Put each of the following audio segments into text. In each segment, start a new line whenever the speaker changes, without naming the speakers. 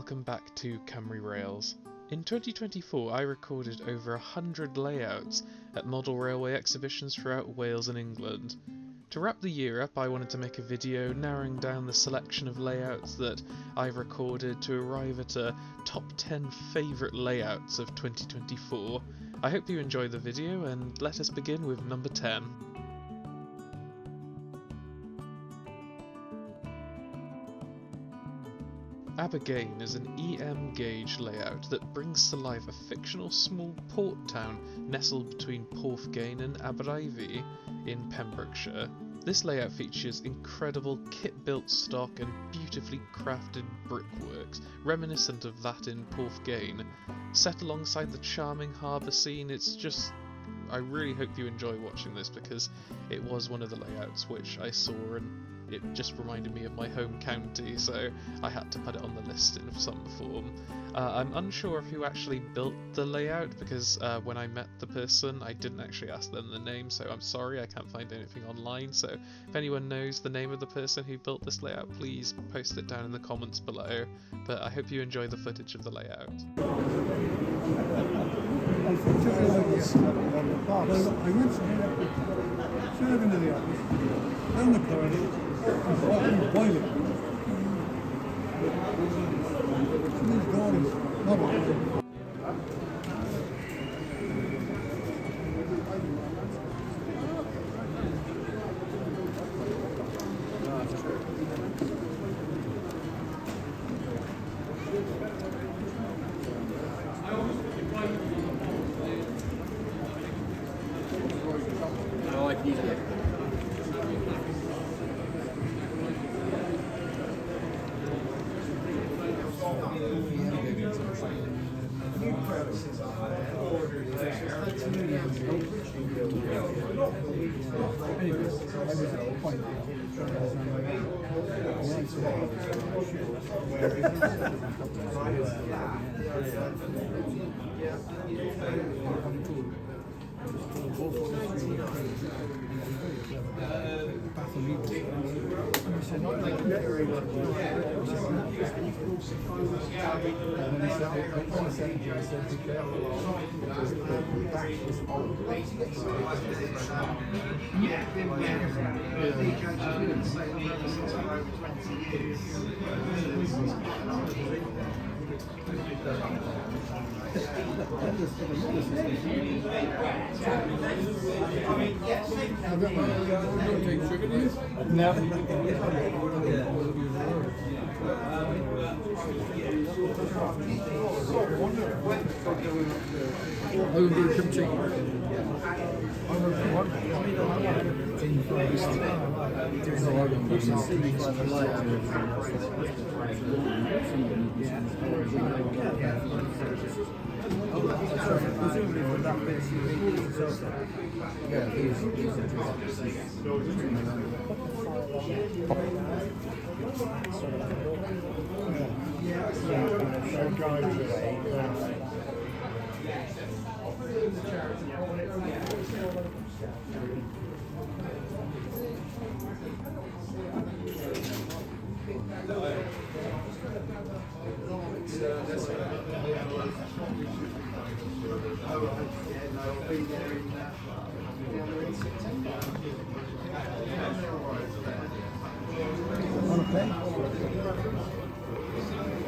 welcome back to Camry Rails. In 2024 I recorded over 100 layouts at model railway exhibitions throughout Wales and England. To wrap the year up I wanted to make a video narrowing down the selection of layouts that I've recorded to arrive at a top 10 favourite layouts of 2024. I hope you enjoy the video and let us begin with number 10. Abergain is an EM gauge layout that brings to life a fictional small port town nestled between Porthgain and Aberavon in Pembrokeshire. This layout features incredible kit-built stock and beautifully crafted brickworks, reminiscent of that in Porthgain. Set alongside the charming harbour scene, I really hope you enjoy watching this because it was one of the layouts which I saw and it just reminded me of my home county, so I had to put it on the list in some form. I'm unsure of who actually built the layout because when I met the person I didn't actually ask them the name, so I'm sorry I can't find anything online, so if anyone knows the name of the person who built this layout please post it down in the comments below, but I hope you enjoy the footage of the layout.
Down the corridor, boiler. These gardens, not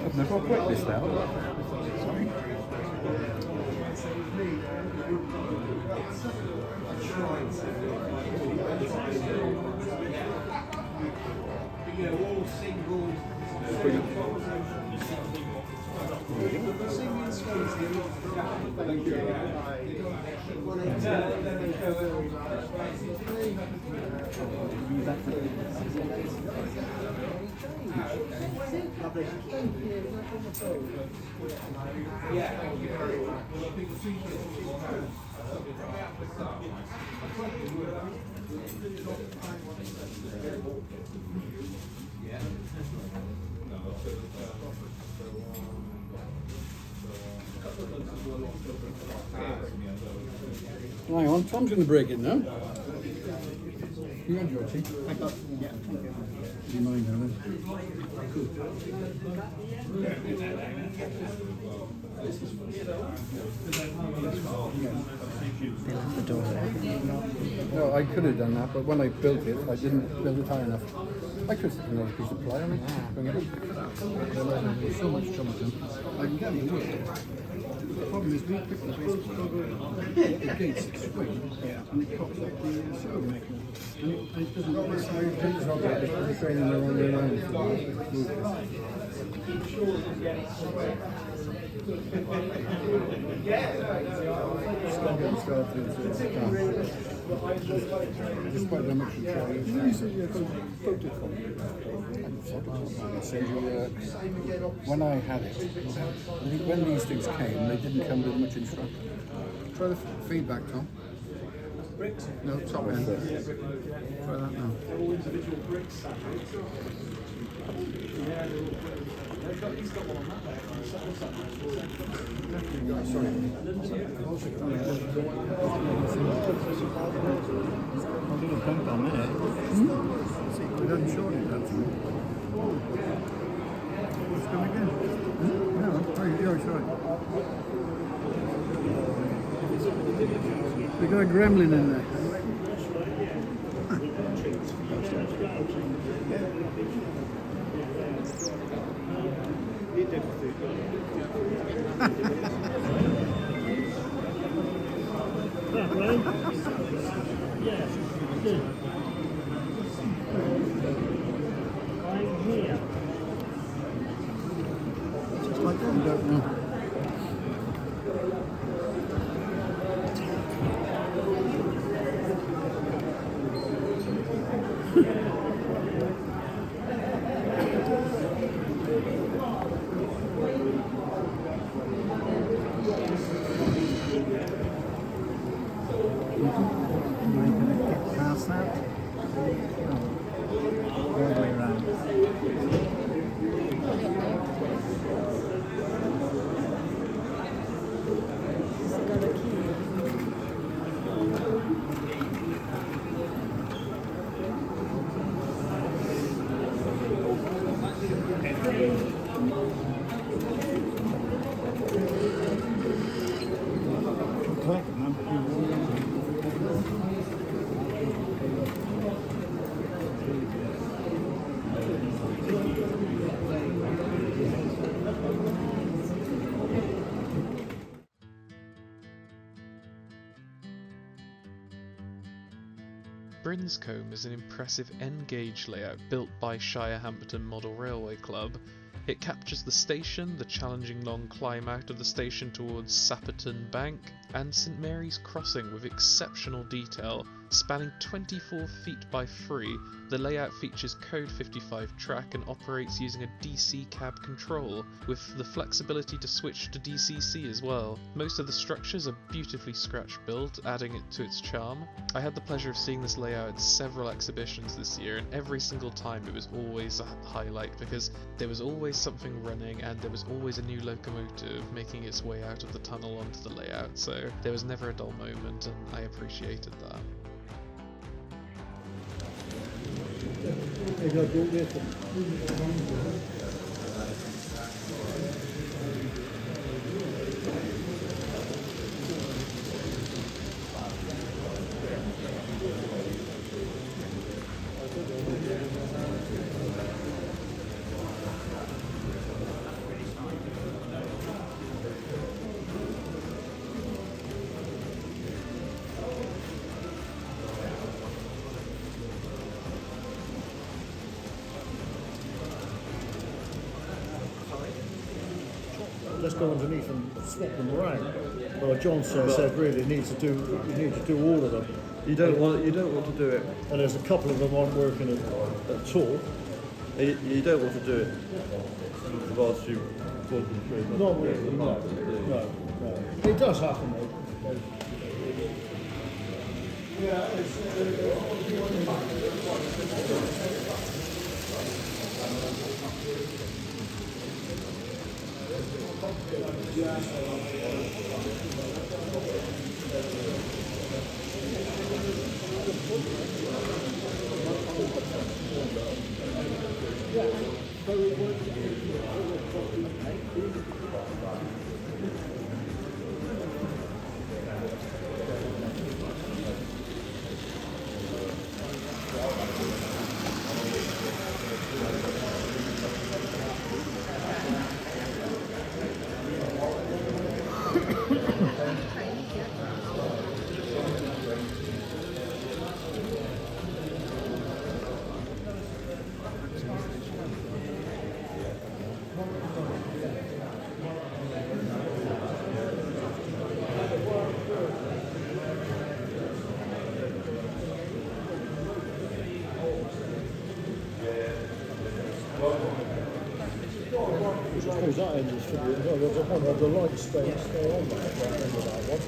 I've never quite this out. Sorry. Hang on, Tom's going to break it now. You had your tea?
I got, yeah.
Do you mind, Alan?
They left the door there.
No, I could have done that, but when I built it, I didn't build it high enough. I could have taken another piece of ply on it, bring it up. There's so much trouble to them. I can get them to work. The problem is we pick the base the gates swing and it pops up the show. And it doesn't look like it's not right, it's training the wrong way around. Despite how much you try, when I had it, when these things came, they didn't come with much instruction. Try the feedback, Tom. No, top end. Try that now. Sorry.
A little bump on there.
We haven't shown it, that's all. Let's go again. No, you're right. We got a gremlin in there. Just like that. I don't know.
Brinscombe is an impressive N-gauge layout built by Shirehampton Model Railway Club. It captures the station, the challenging long climb out of the station towards Sapperton Bank, and St Mary's Crossing with exceptional detail. Spanning 24 feet by 3, the layout features Code 55 track and operates using a DC cab control, with the flexibility to switch to DCC as well. Most of the structures are beautifully scratch built, adding it to its charm. I had the pleasure of seeing this layout at several exhibitions this year, and every single time it was always a highlight because there was always something running and there was always a new locomotive making its way out of the tunnel onto the layout, so there was never a dull moment, and I appreciated that.
Just go underneath and swap them around. Well, John said really you need to do all of them.
You don't want to do it.
And there's a couple of them aren't working at all.
You don't want to do it whilst you pull them through.
Not really, no. It does happen though. Yeah, Suppose that end is for the lights stay on that end of that one.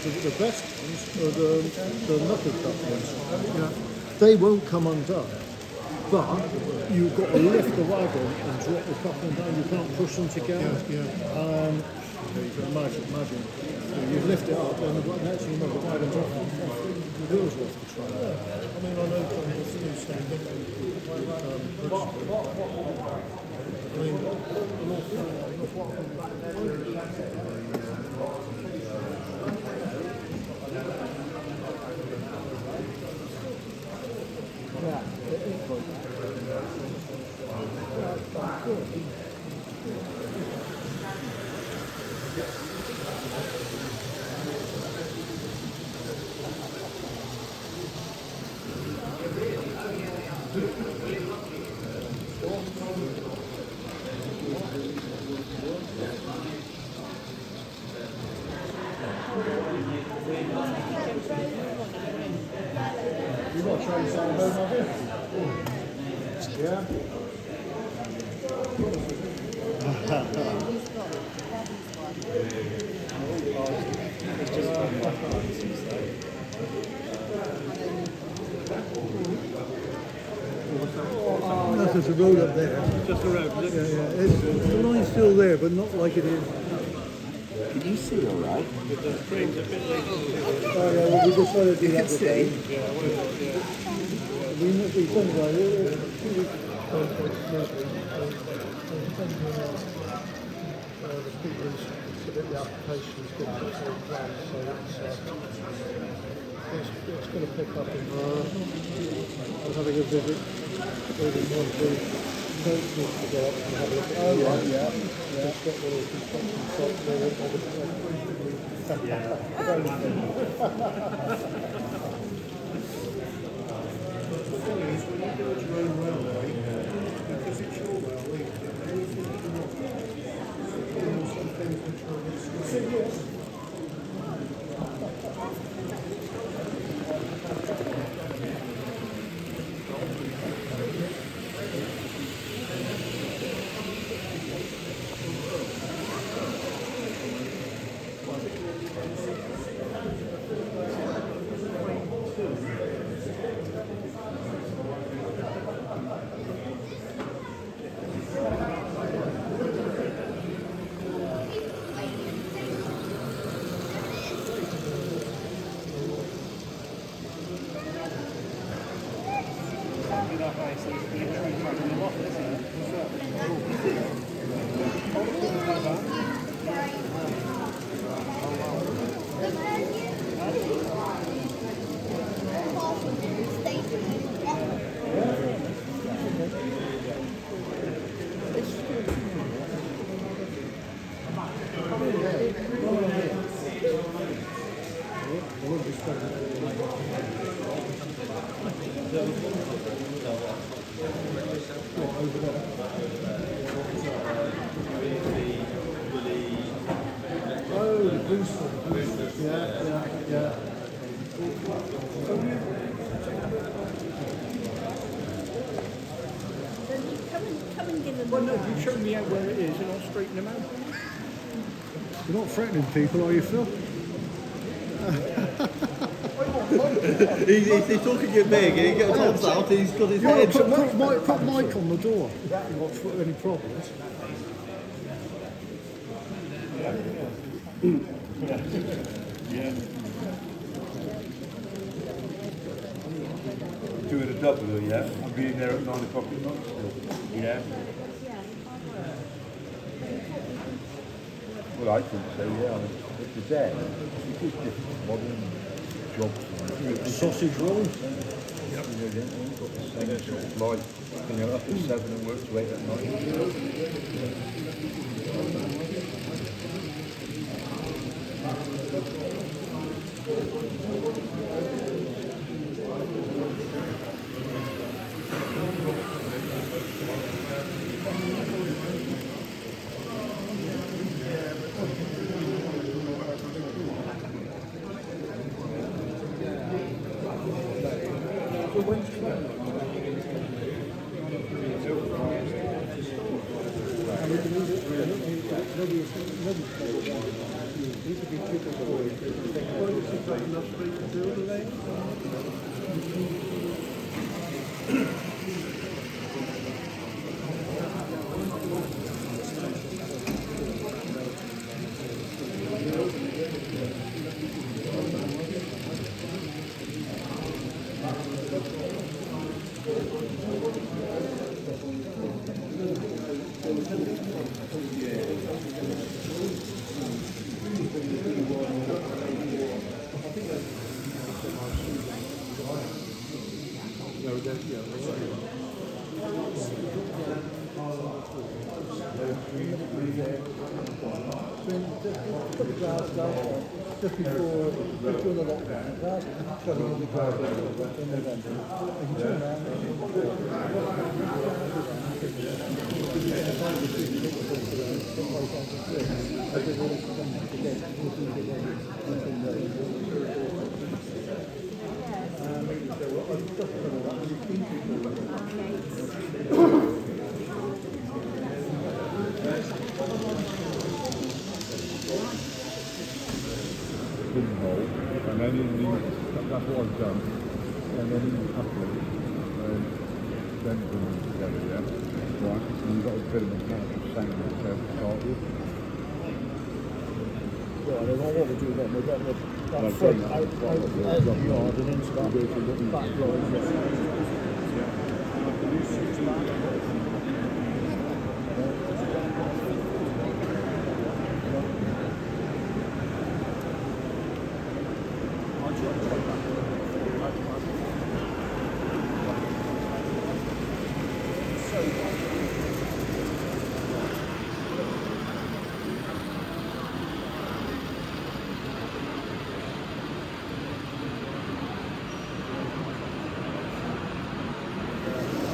The best ones are the knuckle cup ones. Yeah. They won't come undone, but you've got to lift the wagon and drop the coupling down. You can't push them together. Yeah. You can imagine. You lift it up and next thing you know the wagon's off. The wheels off the track. Yeah. I mean, I know from the two stand up You want to try something home, have you? Yeah. There's a road up there.
Just a road, is it?
Yeah. The line's still there, but not like it is.
Can you see all right?
Oh yeah, well, we decided to do that
see.
We think about it. The people who submit the applications get the full plan, so it's going to pick up in I was having a visit with one of the coaches to go up and have a look at It's got one of the construction sites because it's your railway, anything you want, something which is
Well, no, you show me out where it is and I'll straighten them out.
You're not threatening people, are you, Phil?
He's talking you big and he gets on out, he's got his head.
Put Mike on the door. Watch for any problems.
Doing a double, yeah? I'm being there at 9 o'clock at night still. Yeah? Well, I think so, yeah. I mean, if you're there, you do different modern jobs.
Sausage roll.
Yep. You know, you've got the same sort of life, you know, up at 7 and work to 8 at night.
Just before the lockdown, last shutting all the cars in November. And you turn around
Hole, and then that's what I've done. And then in the coupling, then put them together, yeah? Right, so you've got a bit of mechanical sound to start with.
Right, and what we do then, we've got that front out the yard and into that back line.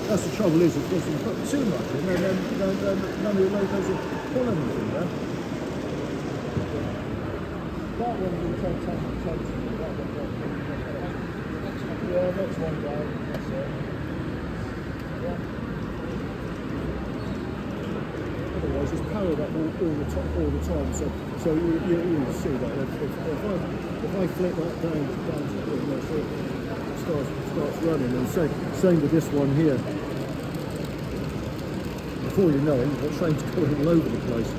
That's the trouble is, if you put too much in, then none of your logos will pull anything, yeah? That one will take time to change. Yeah, that's one down, that's it. Yeah. Otherwise, it's powered up all the time, so you see that. If I flip that down to it starts running, and same with this one here. Before you know it, the train's going all over the place.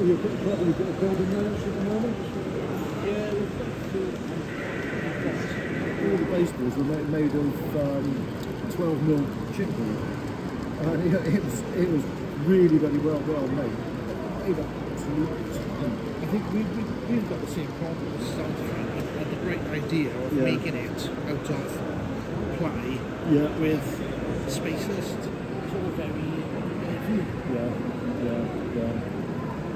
You've got a building there at the moment?
Yeah, we've got two.
All the baseballs were made of 12mm chipboard. It was really well made. It absolute ton.
I think we've got the same problem as Soundroll. Had the great idea of making it out of ply with spaces. It's all very heavy.
Yeah.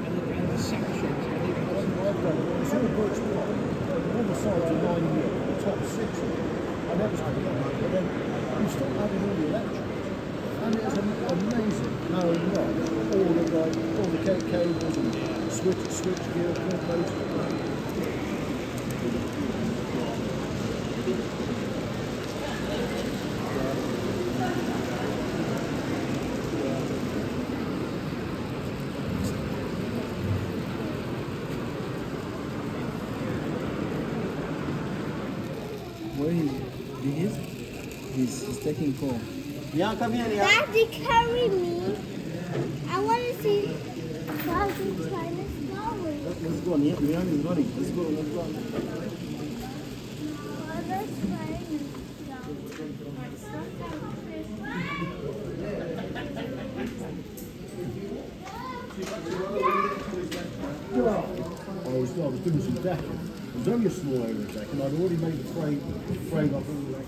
And the sections, I think
I've done it. It's all bricks. All the sides are 9mm, the top 6. I never started that, but then you start adding all the electrics. And it's amazing how much all the cables and switch gear combos.
Where he is? He's taking call.
Yeah, come here, yeah.
Daddy, carry me. I want to see Thousand China flowers.
Let's go, yeah. We are running. Let's go, let's go.
I was doing some decking. It was only a small area of decking. I'd already made the frame up all the way.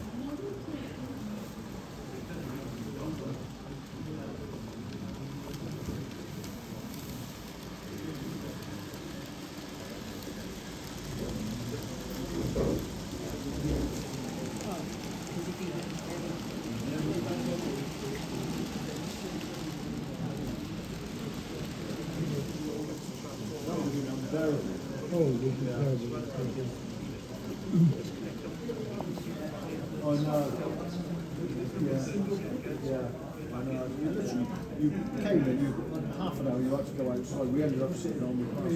I know. Yeah. I know. You came in, half an hour you had to go outside. We ended up sitting on the grass.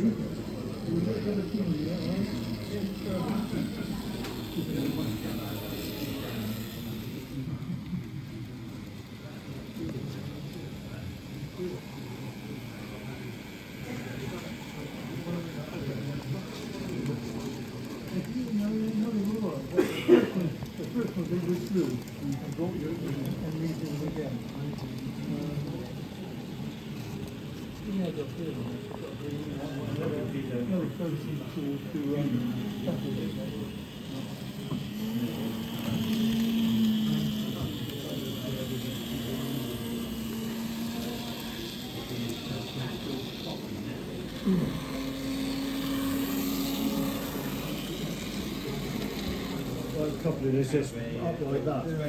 A couple of this just up like that. Okay.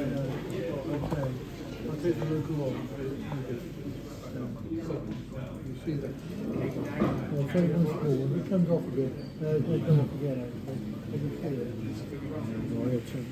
I'll take the local off. You see that? Well, take one forward. It comes off again. They come off again. I can feel it. Oh, yeah, too.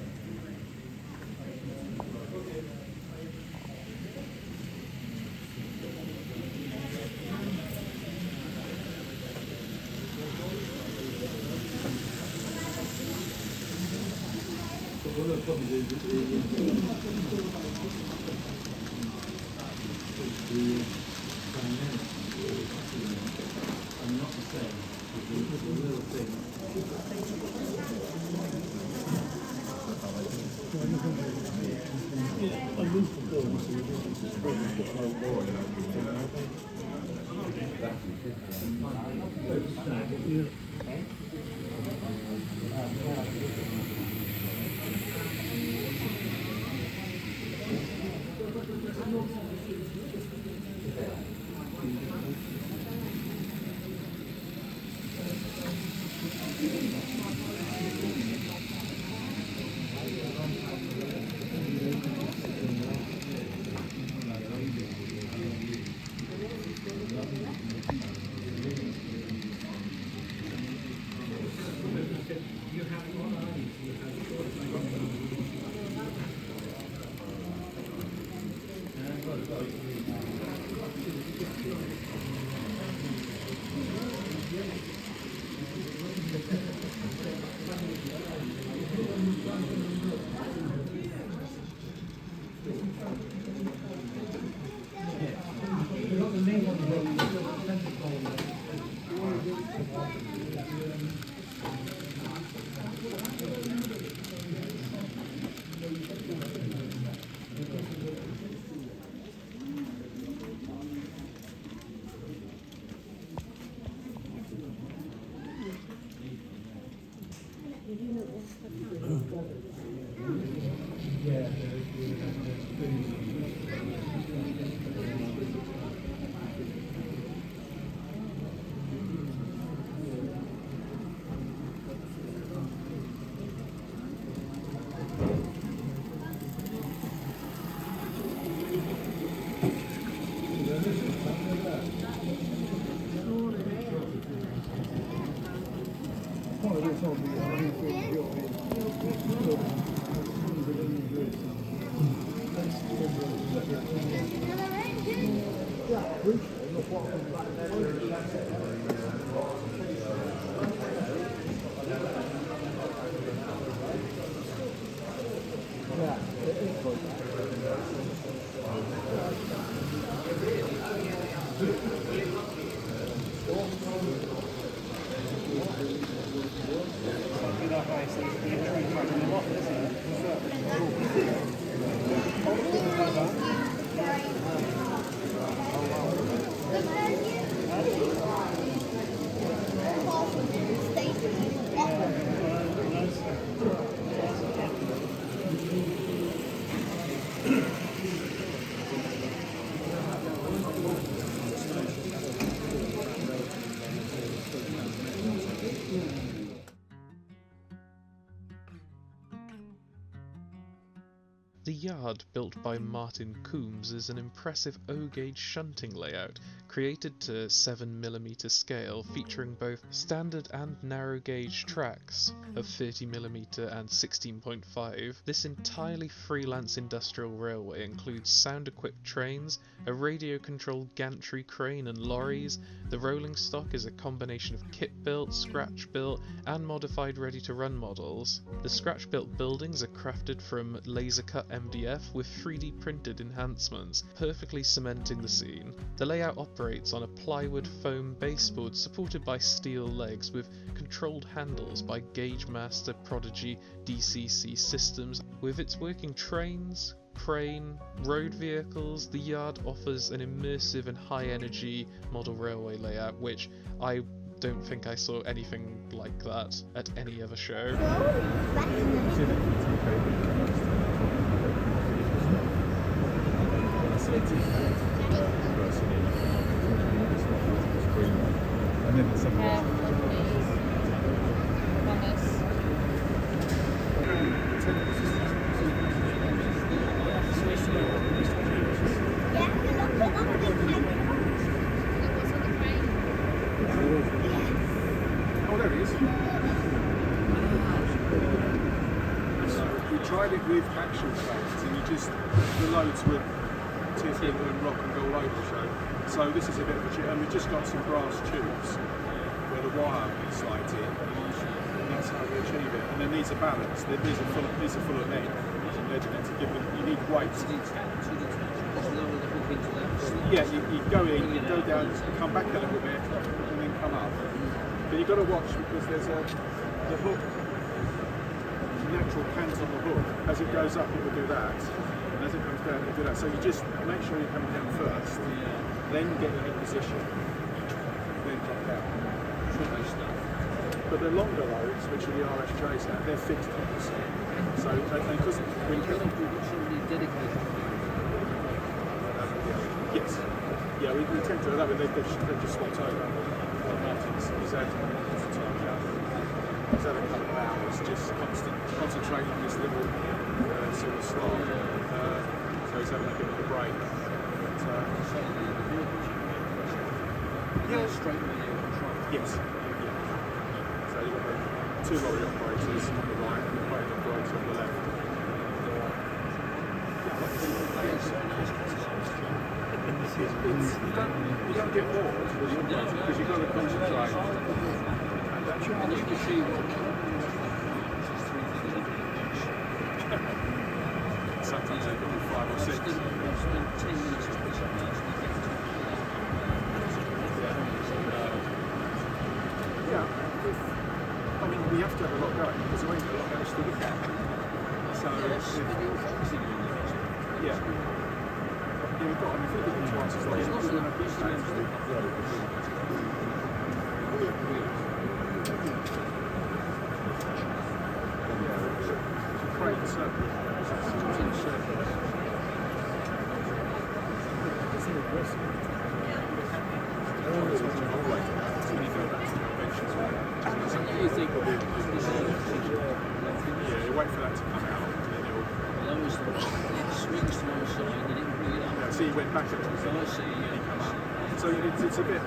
The yard, built by Martin Coombs, is an impressive O-gauge shunting layout, created to 7mm scale, featuring both standard and narrow gauge tracks of 30mm and 16.5. This entirely freelance industrial railway includes sound-equipped trains, a radio-controlled gantry crane and lorries. The rolling stock is a combination of kit-built, scratch-built and modified ready-to-run models. The scratch-built buildings are crafted from laser-cut MDF with 3D printed enhancements, perfectly cementing the scene. The layout operates on a plywood foam baseboard supported by steel legs with controlled handles by Gauge Master Prodigy DCC systems. With its working trains, crane, road vehicles, the yard offers an immersive and high-energy model railway layout, which I don't think I saw anything like that at any other show.
And then it's something
we tried it with action planes and you just, the loads would tip in and rock and go all over the show. So this is a bit of a and we've just got some brass tubes where the wire slides in and that's how we achieve it. And then these are balanced, these are full of lead to give them, you need weight. Yeah, you go in, you go down, come back a little bit and then come up. But you've got to watch because there's the hook, natural cant on the hook. As it goes up, it will do that, and as it comes down, it will do that. So you just make sure you're coming down first, then get in a position, then drop down. But the longer loads, which are the RSJs now, they're fixed hooks. So because when you somebody dedicated. Yes. Yeah, we tend to do that, but they've just swapped over. He's had a couple of hours just concentrating on this little sort of slot. So he's having a bit of a break. Yeah, straight away. Yes. Yeah. So you've got the 2 lorry operators on the right and the crane operator on the left. You don't get bored because you've got to concentrate. And you can see sometimes they can be 5 or 6. Yeah, I mean we have to have a lot going because there ain't a lot else to look at. So yeah. We've got, I mean, if we look at twice as long as we're going to be crane circuit. Yeah, you wait for that to come out and then you'll swings to one side and it bring it up. Yeah, so you went back a little bit. I see, yeah. Come up. So it's a bit.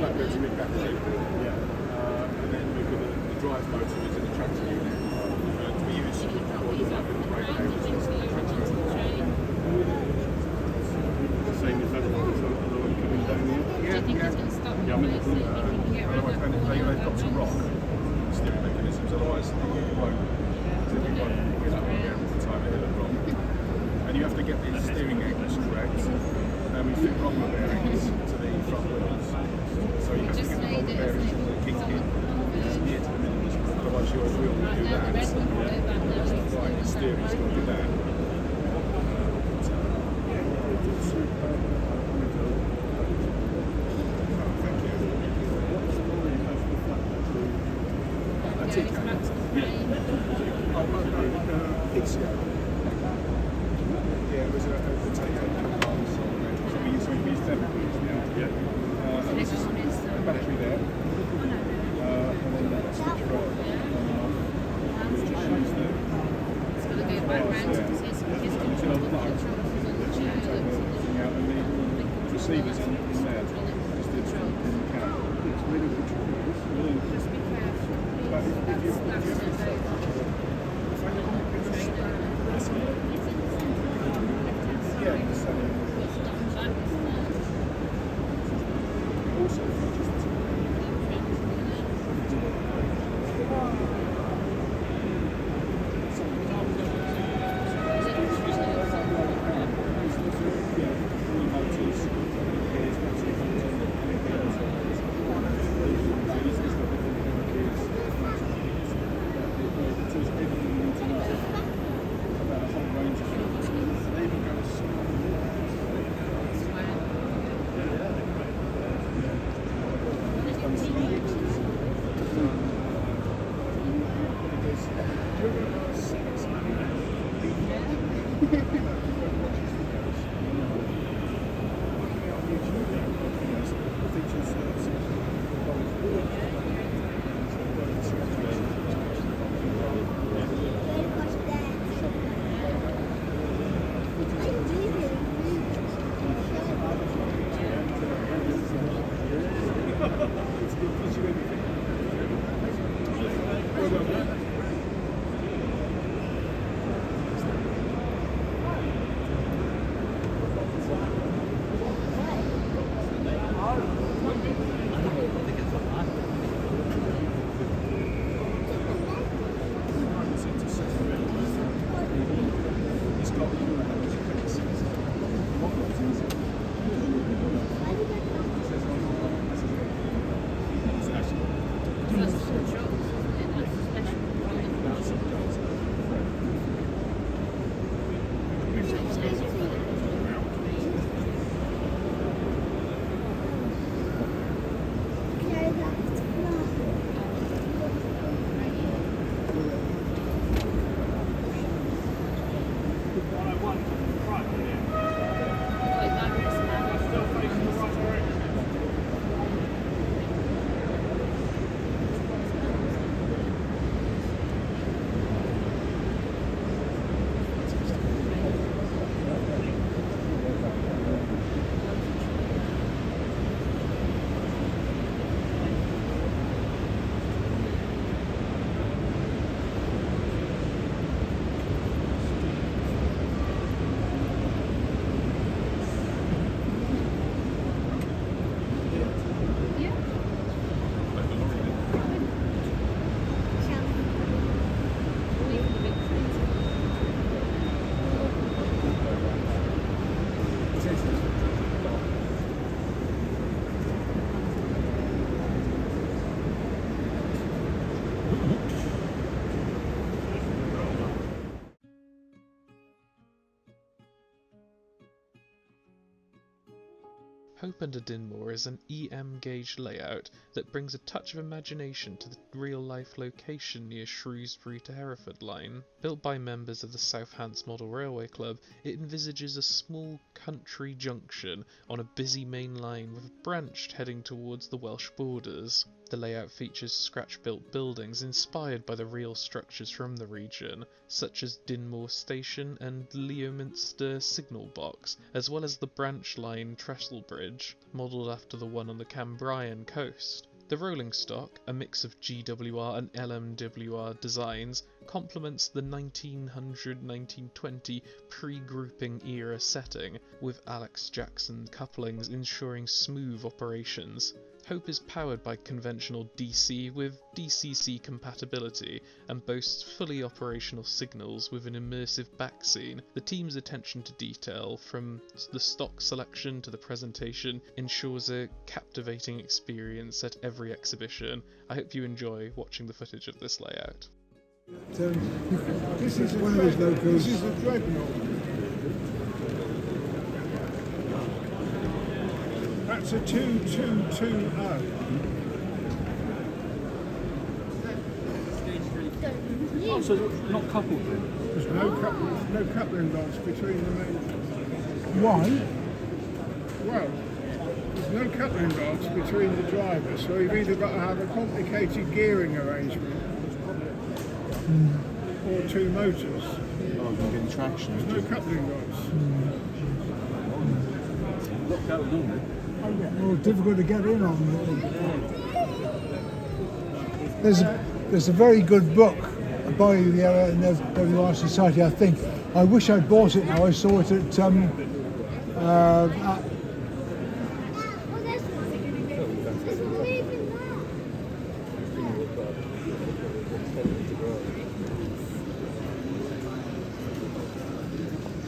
flatbed's a bit back seat. And then we've got the drive motor is in the tractor unit. To be used for the like the brake cables and the tractor motor. The same as that one, so the one coming down here. Yeah, I mean, otherwise they've got to rock steering mechanisms, otherwise it won't get up and down all the time, it'll rock. And you have to get the steering angles correct. And we fit roller bearings to the front wheels. So you have to get the roller bearings to the kink in near to the middle. Otherwise your wheel will do that. Right, the steering's got to do that. Yeah, it was a take-home car, so we used them. And this is the battery there. And then that's the truck. We just use the bars there. There's another plug. And the receivers in there. Just in the cab. It's really good. Just be careful. But if you
Hope Under Dinmore is an EM gauge layout that brings a touch of imagination to the real-life location near Shrewsbury to Hereford line. Built by members of the South Hants Model Railway Club, it envisages a small country junction on a busy main line with a branch heading towards the Welsh borders. The layout features scratch-built buildings inspired by the real structures from the region, such as Dinmore Station and Leominster Signal Box, as well as the branch line trestle bridge, modelled after the one on the Cambrian coast. The rolling stock, a mix of GWR and LMWR designs, complements the 1900-1920 pre-grouping era setting, with Alex Jackson couplings ensuring smooth operations. Hope is powered by conventional DC with DCC compatibility and boasts fully operational signals with an immersive backscene. The team's attention to detail, from the stock selection to the presentation, ensures a captivating experience at every exhibition. I hope you enjoy watching the footage of this layout.
This is one of those locos.
This is a dreadnought. That's a 2220.
Oh, so it's not coupled then?
There's no coupling rods between the main.
Why?
Well, there's no coupling rods between the drivers, so you've either got to have a complicated gearing arrangement or two motors.
Oh, I'm getting traction.
There's no coupling rods.
Locked out, don't they?
Well, difficult to get in on. There's a very good book by the WR Society, I think. I wish I'd bought it now. I saw it at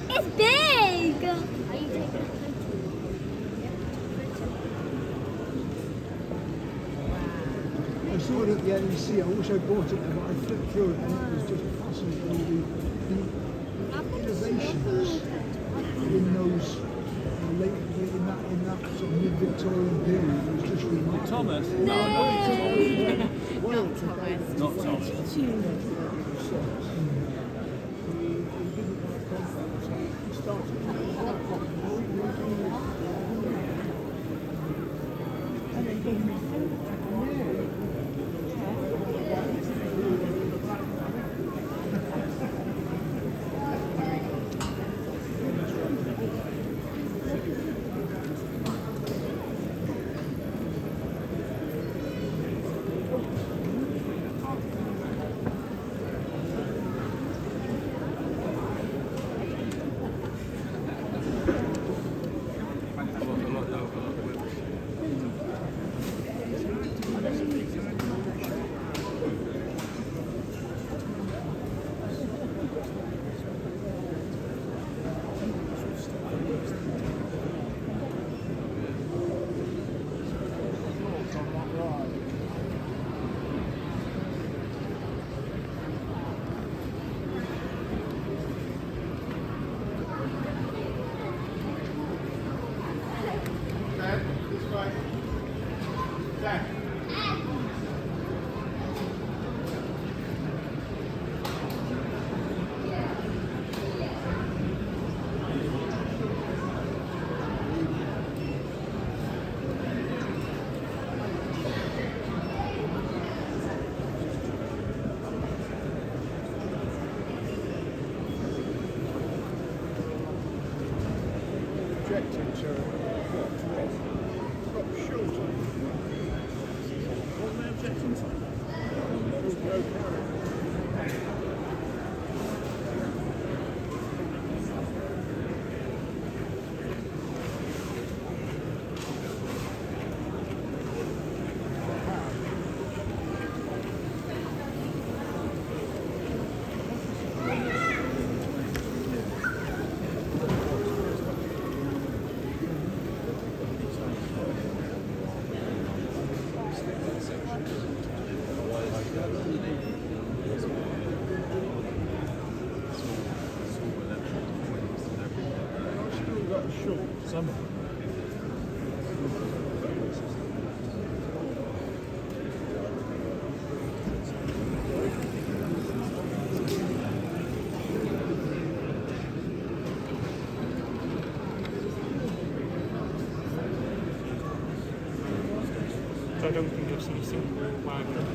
It's big!
I saw it at the NEC. I wish I bought it, but I flipped through it and it was just fascinating. All the innovations in those in that sort of mid-Victorian period. It was just remarkable.
Thomas?
No!
Not Thomas.
I don't think I've seen a single wagon.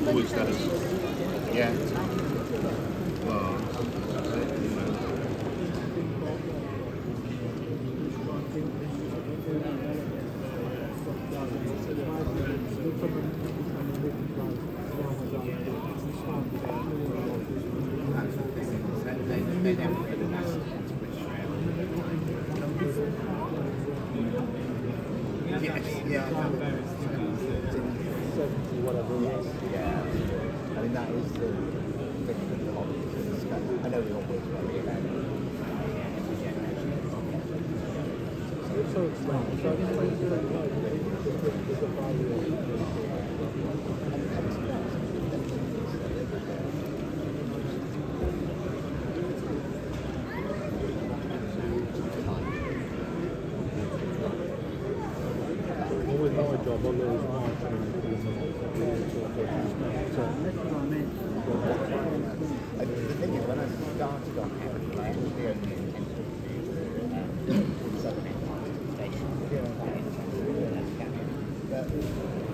Always does. Yeah. Well,
whatever it is. Yeah. I mean, that is the thing with the hobbies. I know we always worry about it.
So it's like, so it's the value with my job, I lose margin.
The thing is, when I started on Hamilton, I actually only intended to do Southern End Station. But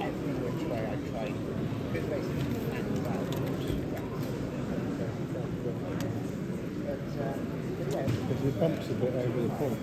every which way I tried, because basically you can
Because it bumps a bit over the point.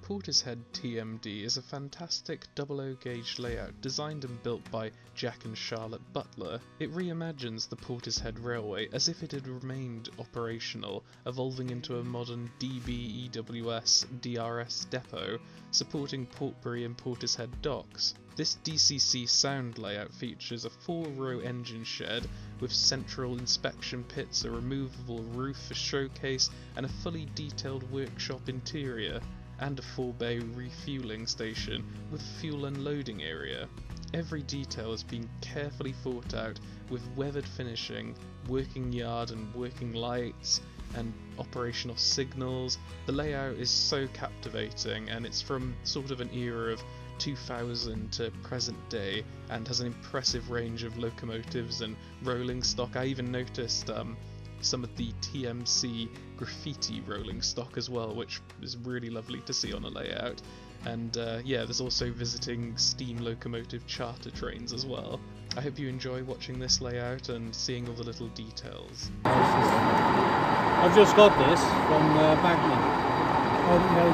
Portishead TMD is a fantastic 00 gauge layout designed and built by Jack and Charlotte Butler. It reimagines the Portishead Railway as if it had remained operational, evolving into a modern DB EWS DRS depot supporting Portbury and Portishead docks. This DCC sound layout features a 4-row engine shed with central inspection pits, a removable roof for showcase, and a fully detailed workshop interior, and a 4-bay refueling station with fuel unloading area. Every detail has been carefully thought out with weathered finishing, working yard and working lights, and operational signals. The layout is so captivating, and it's from sort of an era of 2000 to present day and has an impressive range of locomotives and rolling stock. I even noticed some of the TMC graffiti rolling stock as well, which is really lovely to see on a layout. And yeah, there's also visiting steam locomotive charter trains as well. I hope you enjoy watching this layout and seeing all the little details.
I've just got this from Bagman.
Oh, no.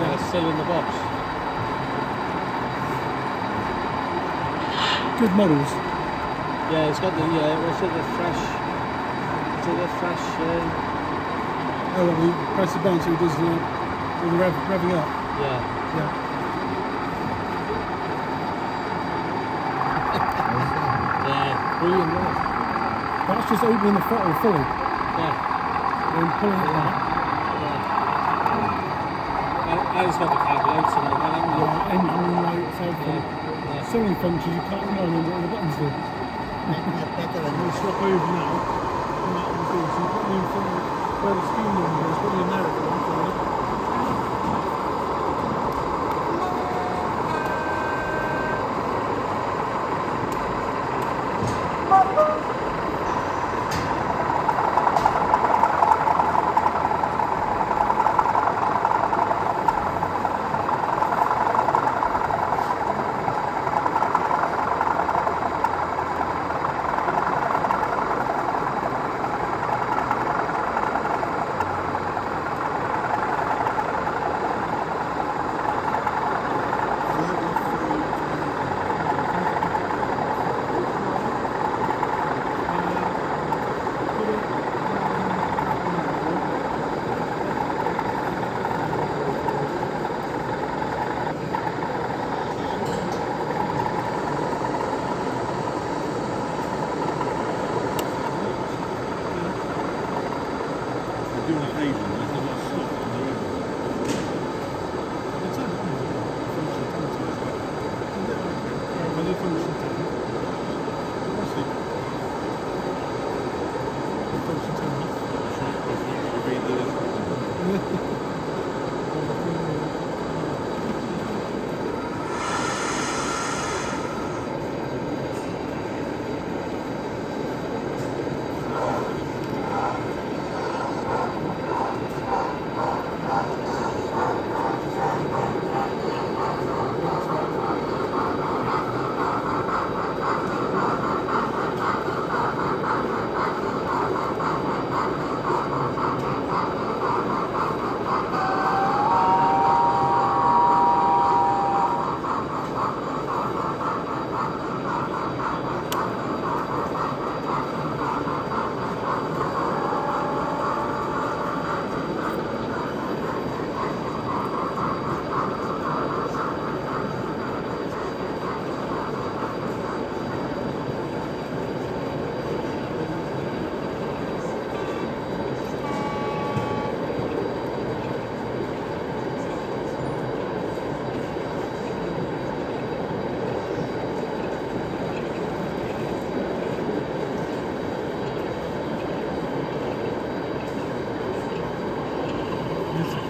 Yeah, it's still in the box.
good models.
Yeah, it's got the what's it, the fresh. Is it the fresh?
Oh, when you press the button, so it does the revving up.
Yeah.
Yeah.
Yeah, brilliant. Yeah.
That's just opening the throttle fully.
Yeah.
And pulling it back.
I just got the cab lights and all that, haven't you?
Yeah, engine lights, everything.
Yeah.
So many functions you can't remember what all the buttons do. We'll swap over now. And that will do. So you put me in front of where the steam number is, put me in there if you want to.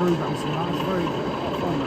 Programs and that. It's very fun.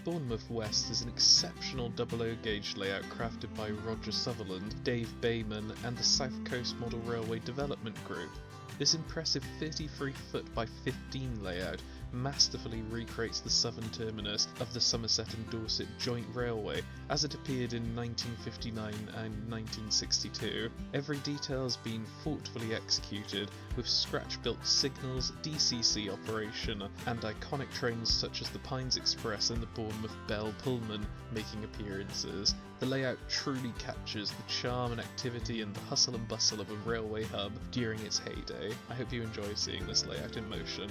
Bournemouth West is an exceptional 00 gauge layout crafted by Roger Sutherland, Dave Bayman and the South Coast Model Railway Development Group. This impressive 33-foot by 15 layout masterfully recreates the southern terminus of the Somerset and Dorset Joint Railway as it appeared in 1959 and 1962. Every detail has been thoughtfully executed with scratch-built signals, DCC operation and iconic trains such as the Pines Express and the Bournemouth Belle Pullman making appearances. The layout truly captures the charm and activity and the hustle and bustle of a railway hub during its heyday. I hope you enjoy seeing this layout in motion.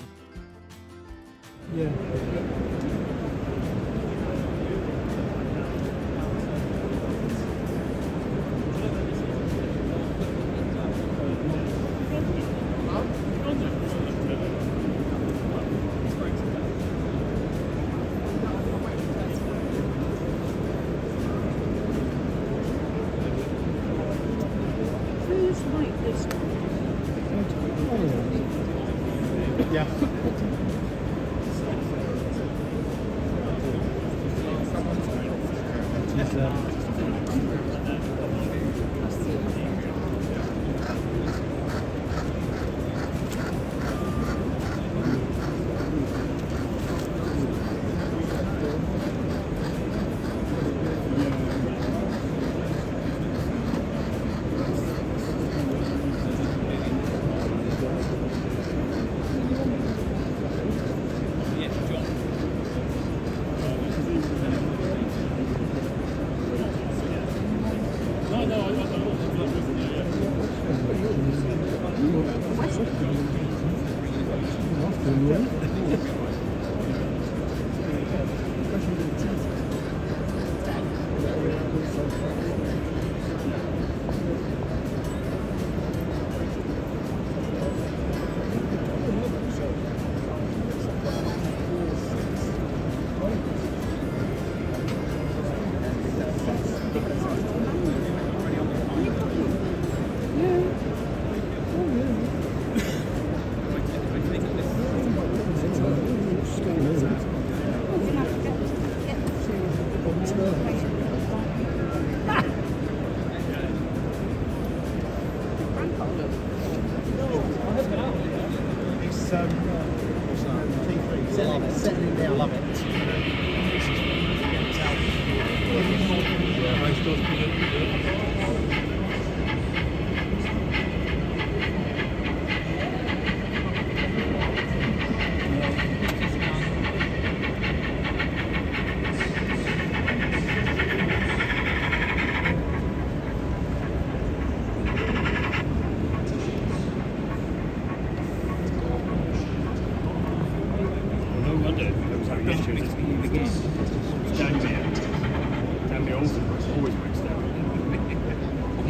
Yeah.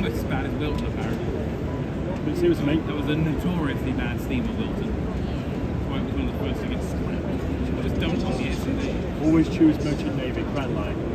Almost as bad as Wilton, apparently. But seriously, mate, that was a notoriously bad steamer, Wilton. That's why it was one of the first to get scrapped. It was dumped on the S&D.
Always choose Merchant Navy, Grand Line.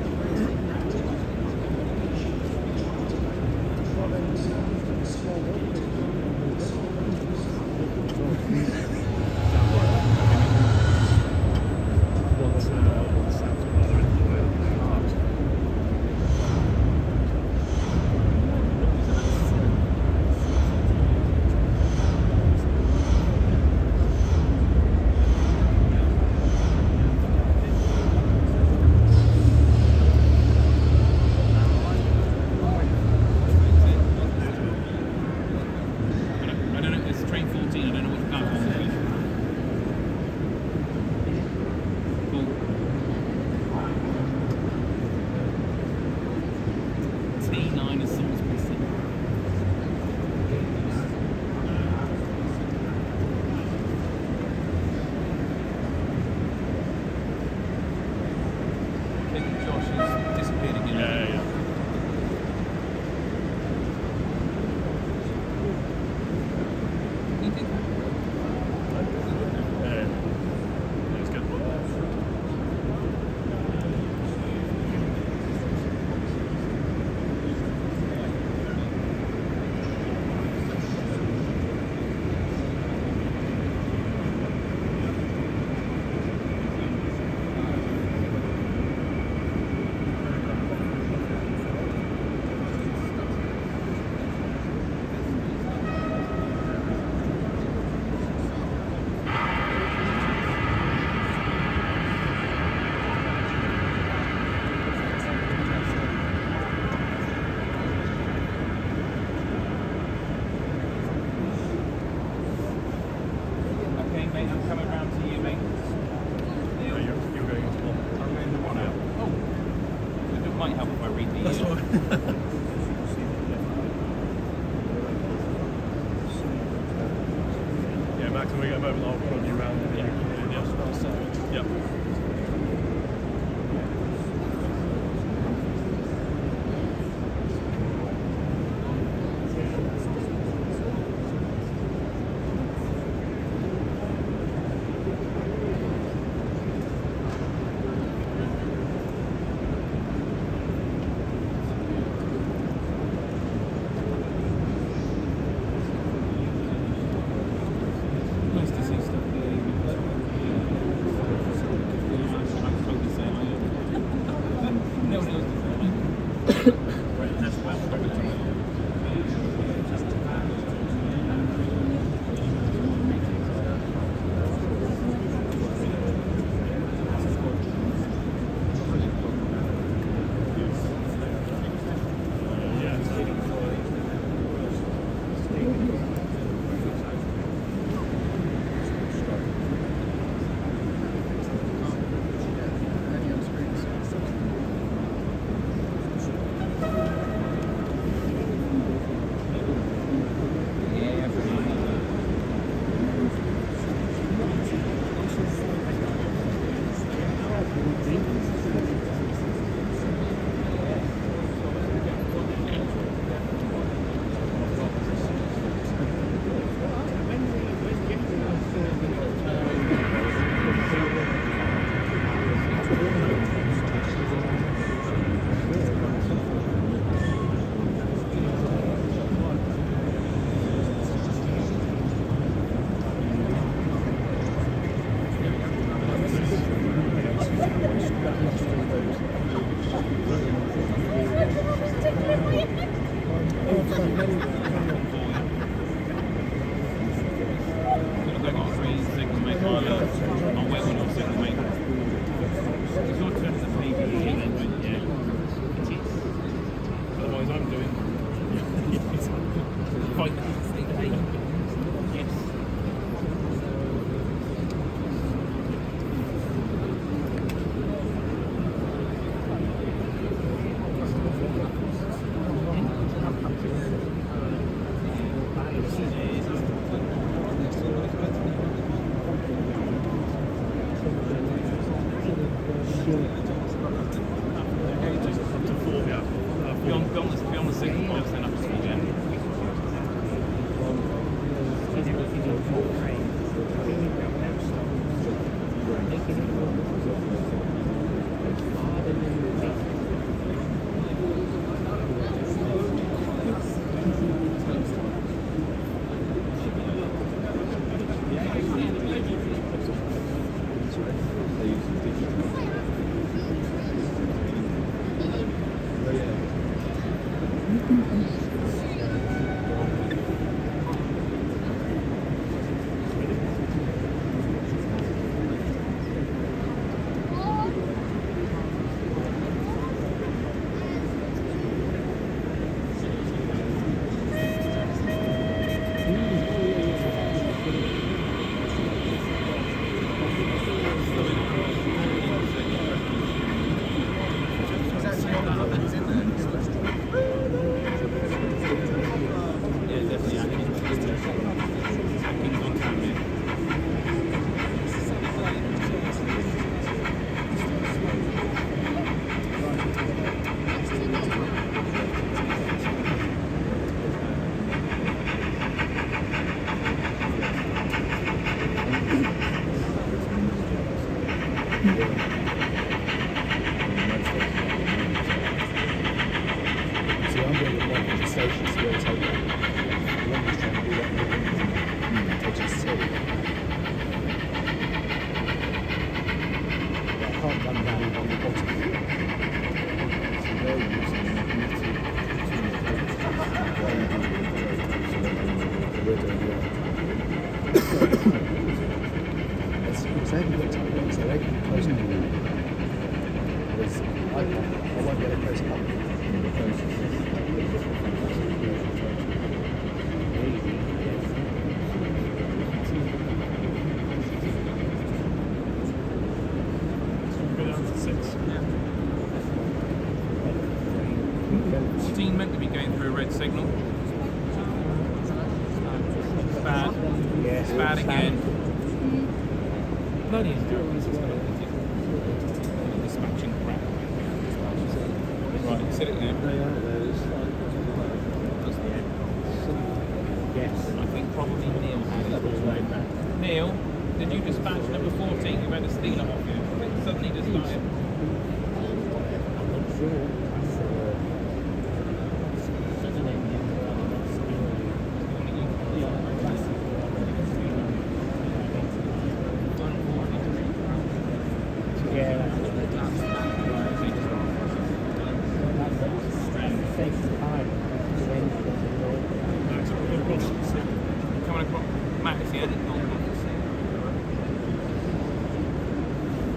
take that. The longest trying to do that, which is silly. I can't run down on the bottom. So they're using magnetic it's only got to be so they can close it. Whereas I won't get a close up.
Dean meant to be going through a red signal. It's bad.
Yeah.
It's bad again. Bloody dispatching crap. Right, sit it there.
Yes.
I think probably Neil had it. Neil, did you dispatch number 14? You had to steal them off you. It suddenly just started.
I'm not sure.
Coming across Max, yeah?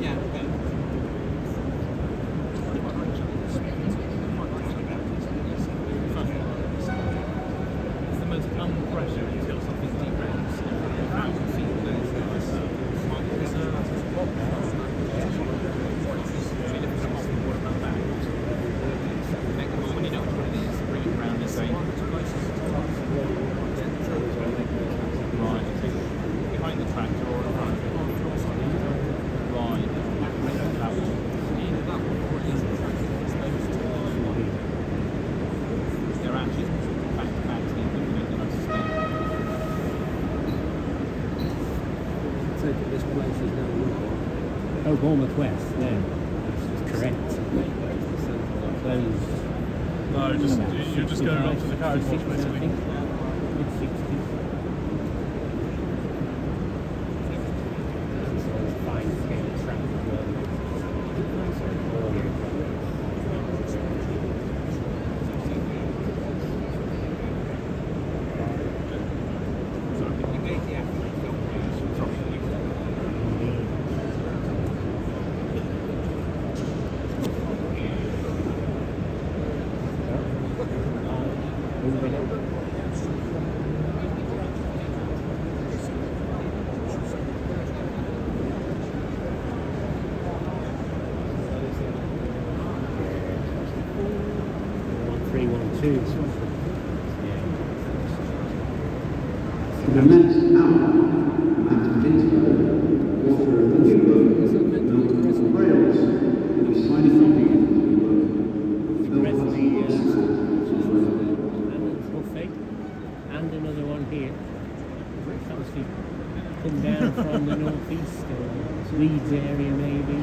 Yeah, it's the most unpressure until something degrades. 1,000 feet below the surface. When you know what it is, bring it round and say, right, behind the tractor or in front of it. Right, bring that out. They're actually back to back to make the most speed.
Take it this place is now Oh, Bournemouth West, yeah. That's correct. Closed.
No, you're just going up to the carriage watch basically.
Mid-60s. Fine scale track as well.
In the next hour, Matt Vinto, author of the new book, Milk Rails, will be signing off the new book,
and another one here. It's obviously come down from the northeast or Leeds area maybe.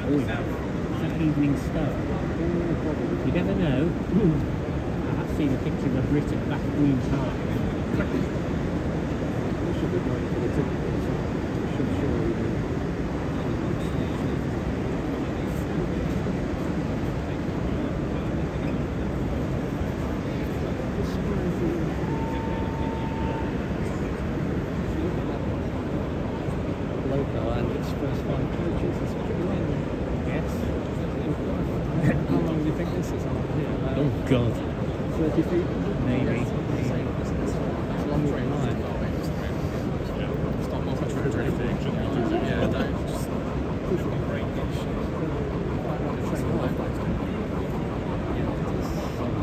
It's an evening star. You never know. I've seen a picture of Brit at back Green Park.
Local and its first 5 coaches is pretty long.
Yes.
How long do you think this is?
Oh God.
30 feet?
Maybe.
It's a long way line.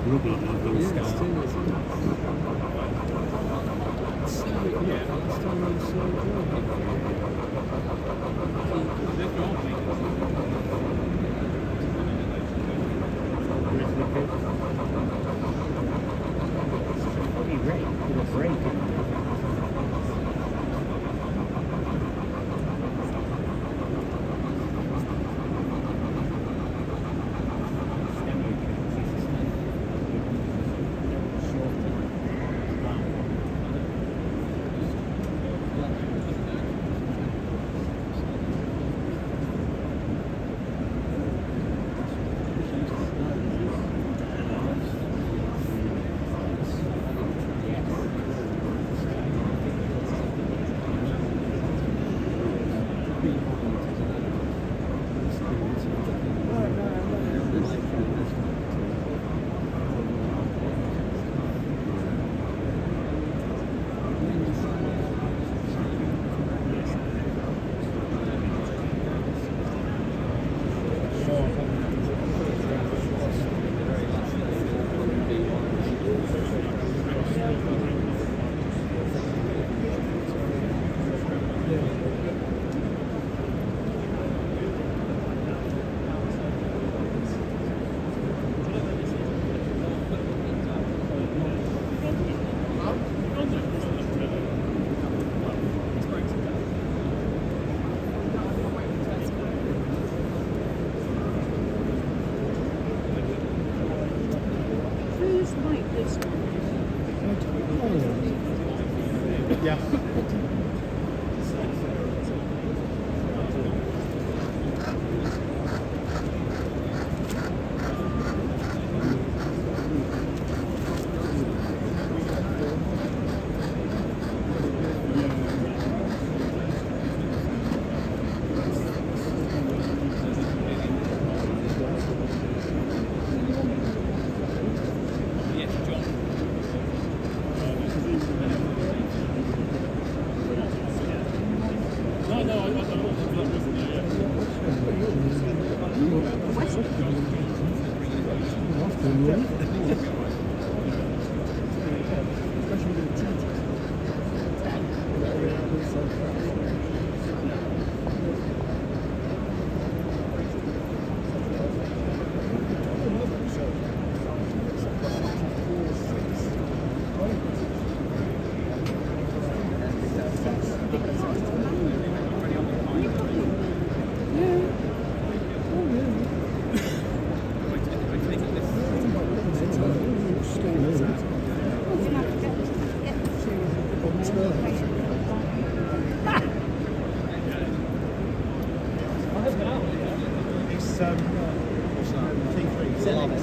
Ruby evening star.
Yeah.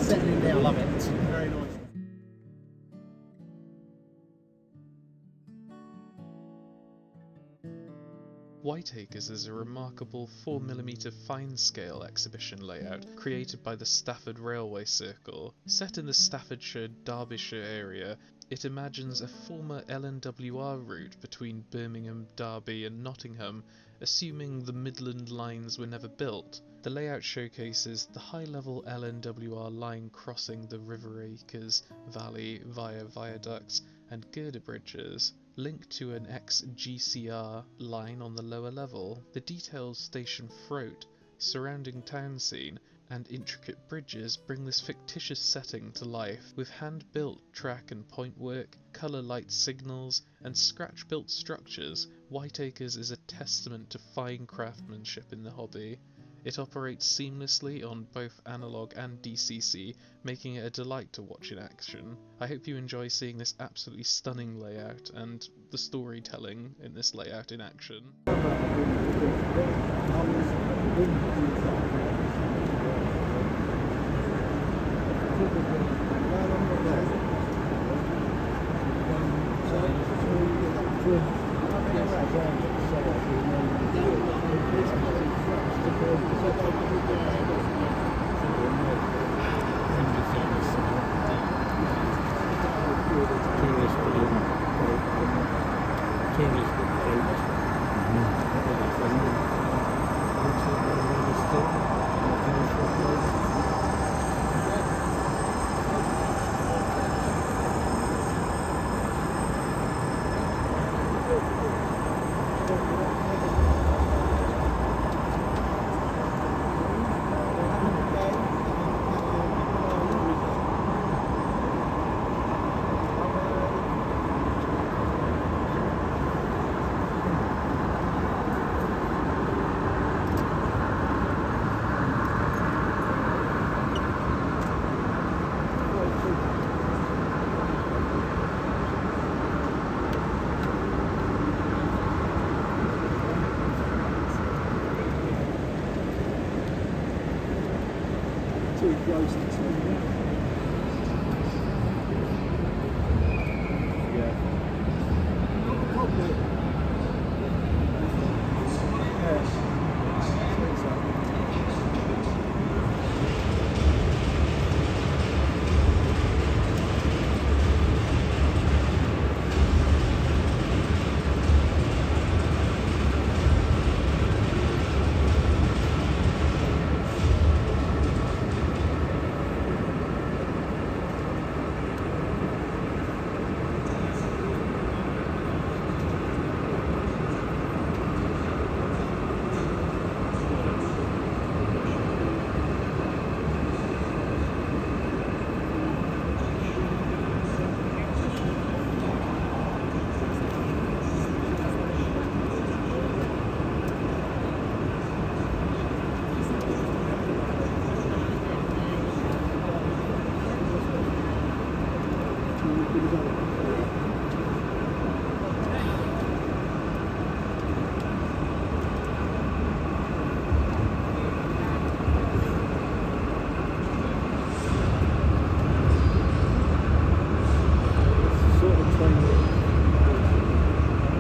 Settling down. Love it. Very nice.
Whiteacres is a remarkable 4mm fine-scale exhibition layout created by the Stafford Railway Circle. Set in the Staffordshire-Derbyshire area, it imagines a former LNWR route between Birmingham, Derby and Nottingham, assuming the Midland lines were never built. The layout showcases the high-level LNWR line crossing the River Acres Valley via viaducts and girder bridges, linked to an ex-GCR line on the lower level. The detailed station front, surrounding town scene, and intricate bridges bring this fictitious setting to life, with hand-built track and point work, colour light signals, and scratch-built structures. Whiteacres is a testament to fine craftsmanship in the hobby. It operates seamlessly on both analog and DCC, making it a delight to watch in action. I hope you enjoy seeing this absolutely stunning layout and the storytelling in this layout in action.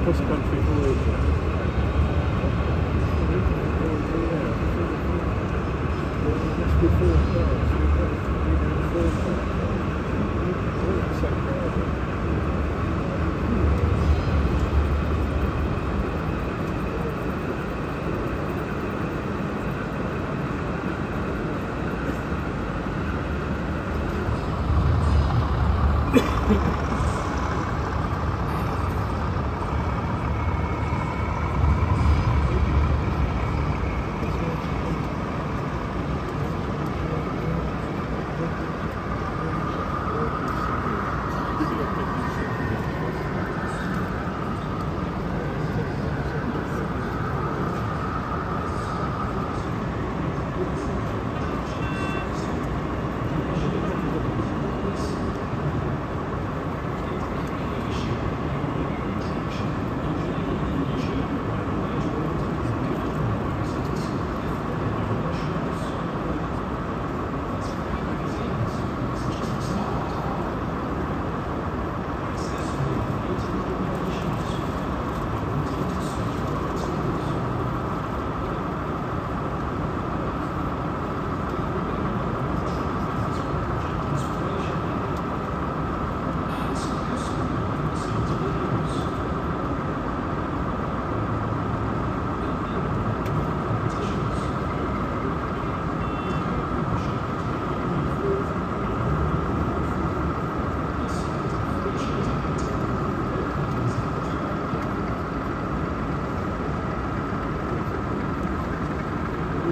cross country voyage. That's before cars.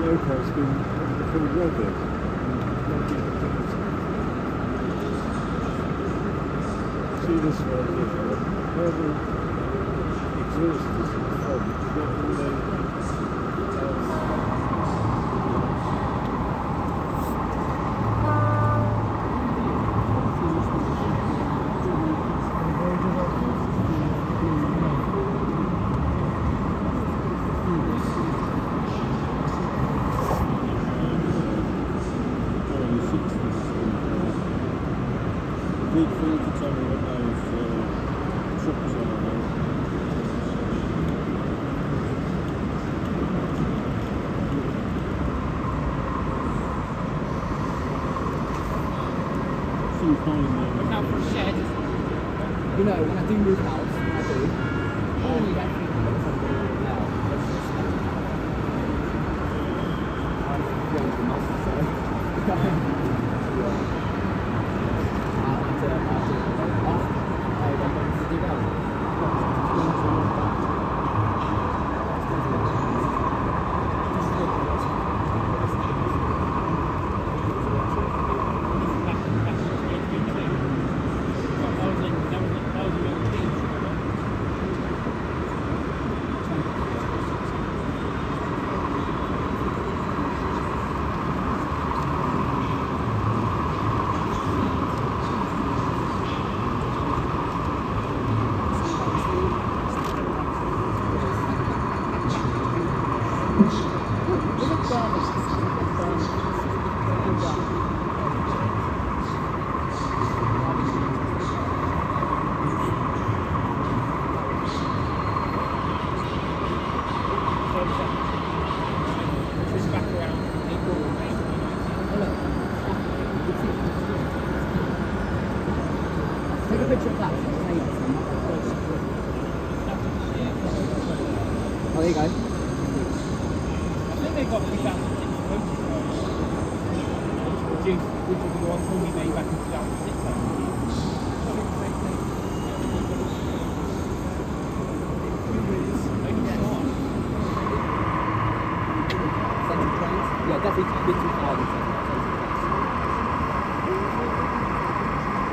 Local's been full weather. See this one here, where the exhaust is in the front, not really
You know, when I do move house, when I do, I only get 3 minutes on the now. I'm going to the muscle, so there you go. I think they got 2006 which was the one Cory made back in 2006. Yeah, definitely mid-2000s.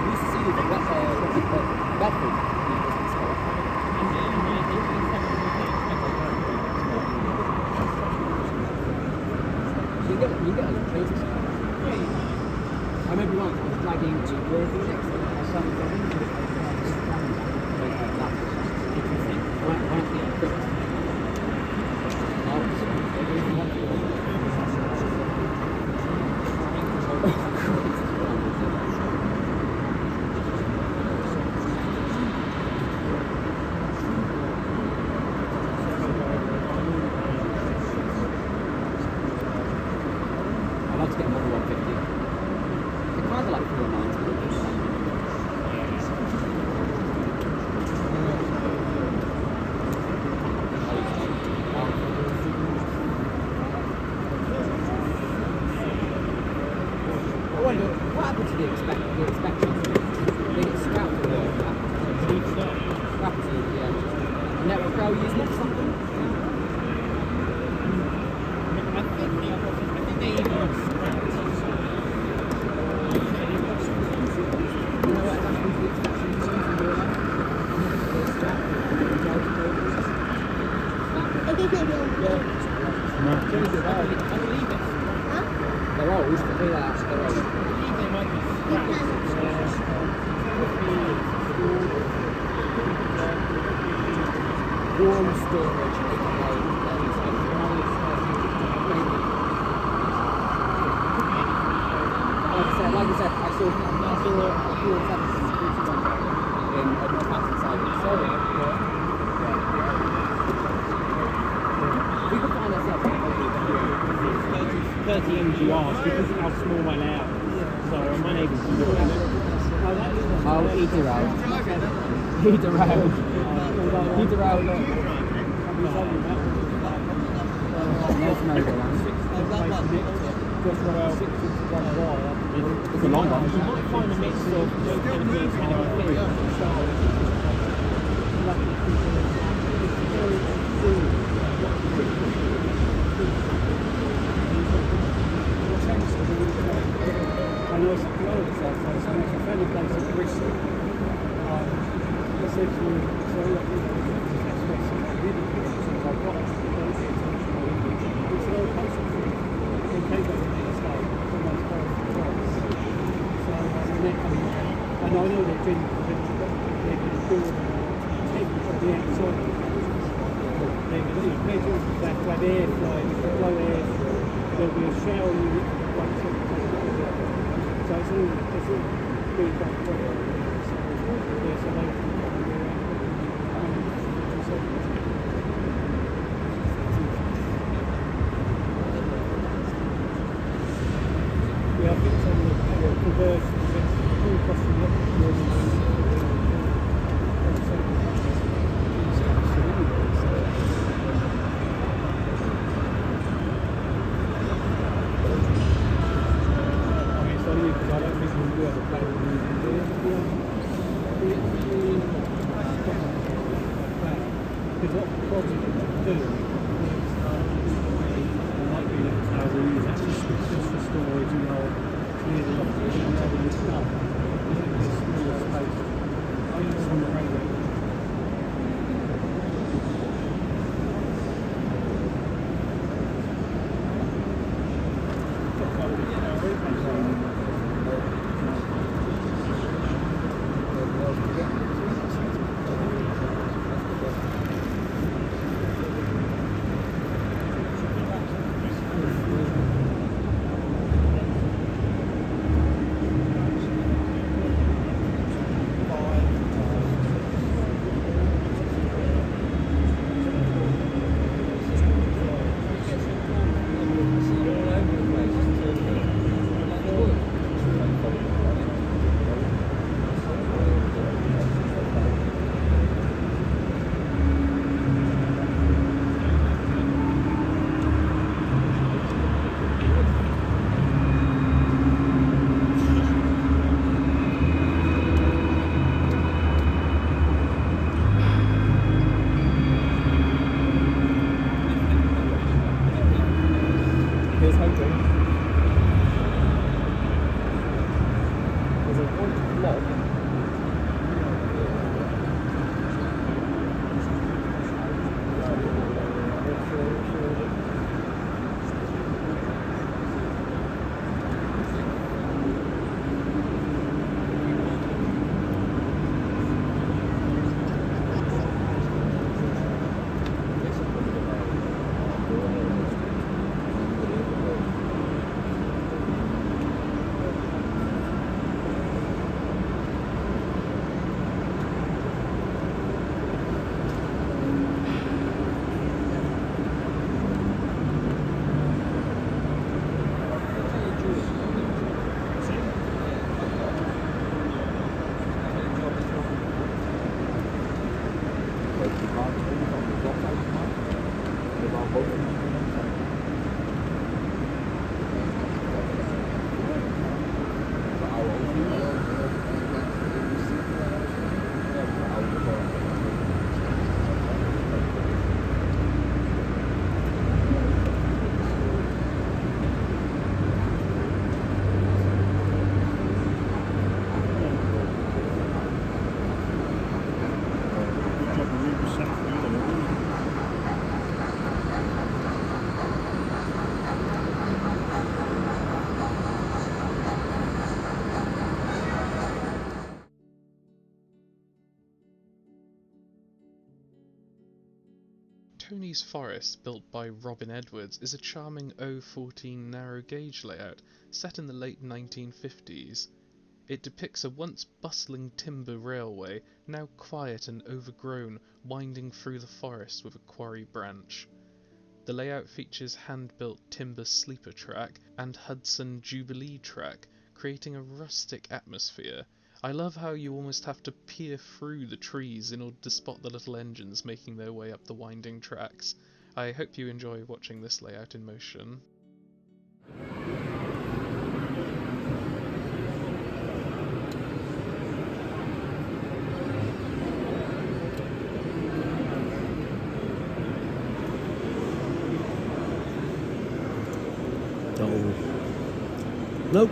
We used to see the Bedford. You get a little crazy stuff. I remember once I was dragging to Worthy next to my son's wedding. use not something.
I think they even have scraps.
You know what happens with extractions and all that? There's scrap, I believe it. They're old, but they're old.
I believe they might be scraps.
Warm storage, like I said, I saw a few of them in Northwestern side. So, we could find ourselves
30 MGRs because of how small my layout is. So I'm unable to do it.
oh, eat around. Eat around. Eat around. There's no good one. It's a long one.
You might find a mix of kind of being kind of
I know it's a lot of stuff, so it's a fairly basic risk. Essentially, so look, that's really good. So I've got it's an old concept thing. In case I can start, someone's going for twice. So, and I know they've been building tape from the outside. They're doing that to have airflow, to blow air. There'll be a shower unit right to the top. So it's all being done properly. So they I think some of the conversion is all costing up. Because what the project will do might be that's just for storage and all clearly whatever you've done. It's smaller space. I use some railway.
Coney's Forest, built by Robin Edwards, is a charming 014 narrow gauge layout set in the late 1950s. It depicts a once bustling timber railway, now quiet and overgrown, winding through the forest with a quarry branch. The layout features hand-built timber sleeper track and Hudson Jubilee track, creating a rustic atmosphere. I love how you almost have to peer through the trees in order to spot the little engines making their way up the winding tracks. I hope you enjoy watching this layout in motion.
Nope.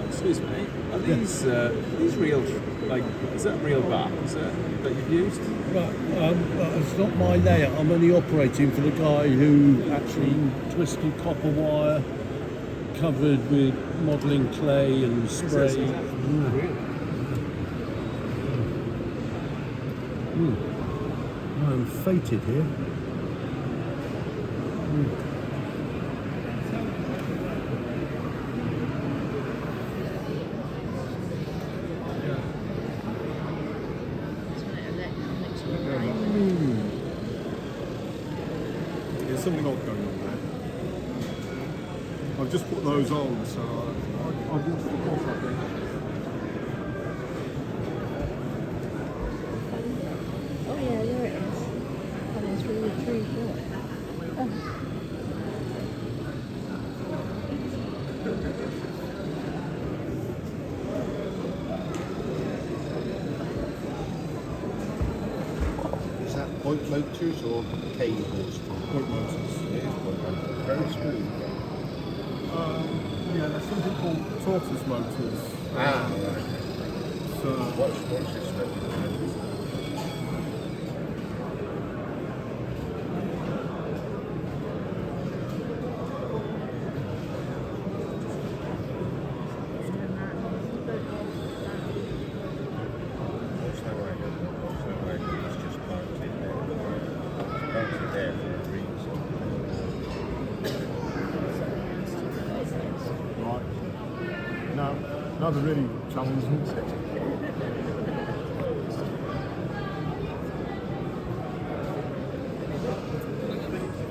Excuse me, are these real, like, is that real bark, is that you've used?
Right, it's not my layout, I'm only operating for the guy who actually twisted copper wire, covered with modelling clay and spray. I'm fated here.
There's something odd going on there. I've just put those on, so I've used the pot, I think.
Oh yeah, there it is. Coming through the tree. Oh.
Is that point motors or cables?
Point motors.
It is point motors. Very smooth.
Yeah, there's something called tortoise motors.
Ah, right.
So,
What's this motor?
now they're really challenging.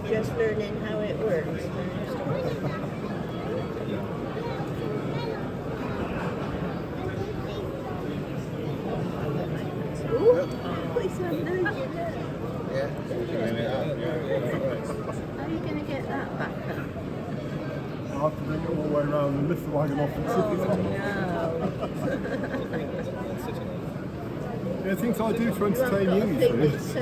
Just learning how it works. Ooh, it's so nice.
Yeah.
How are you going to get that back up?
I'll have to bring it all the way around and lift the wagon off and sit it on. Yeah, things I do to entertain you, see.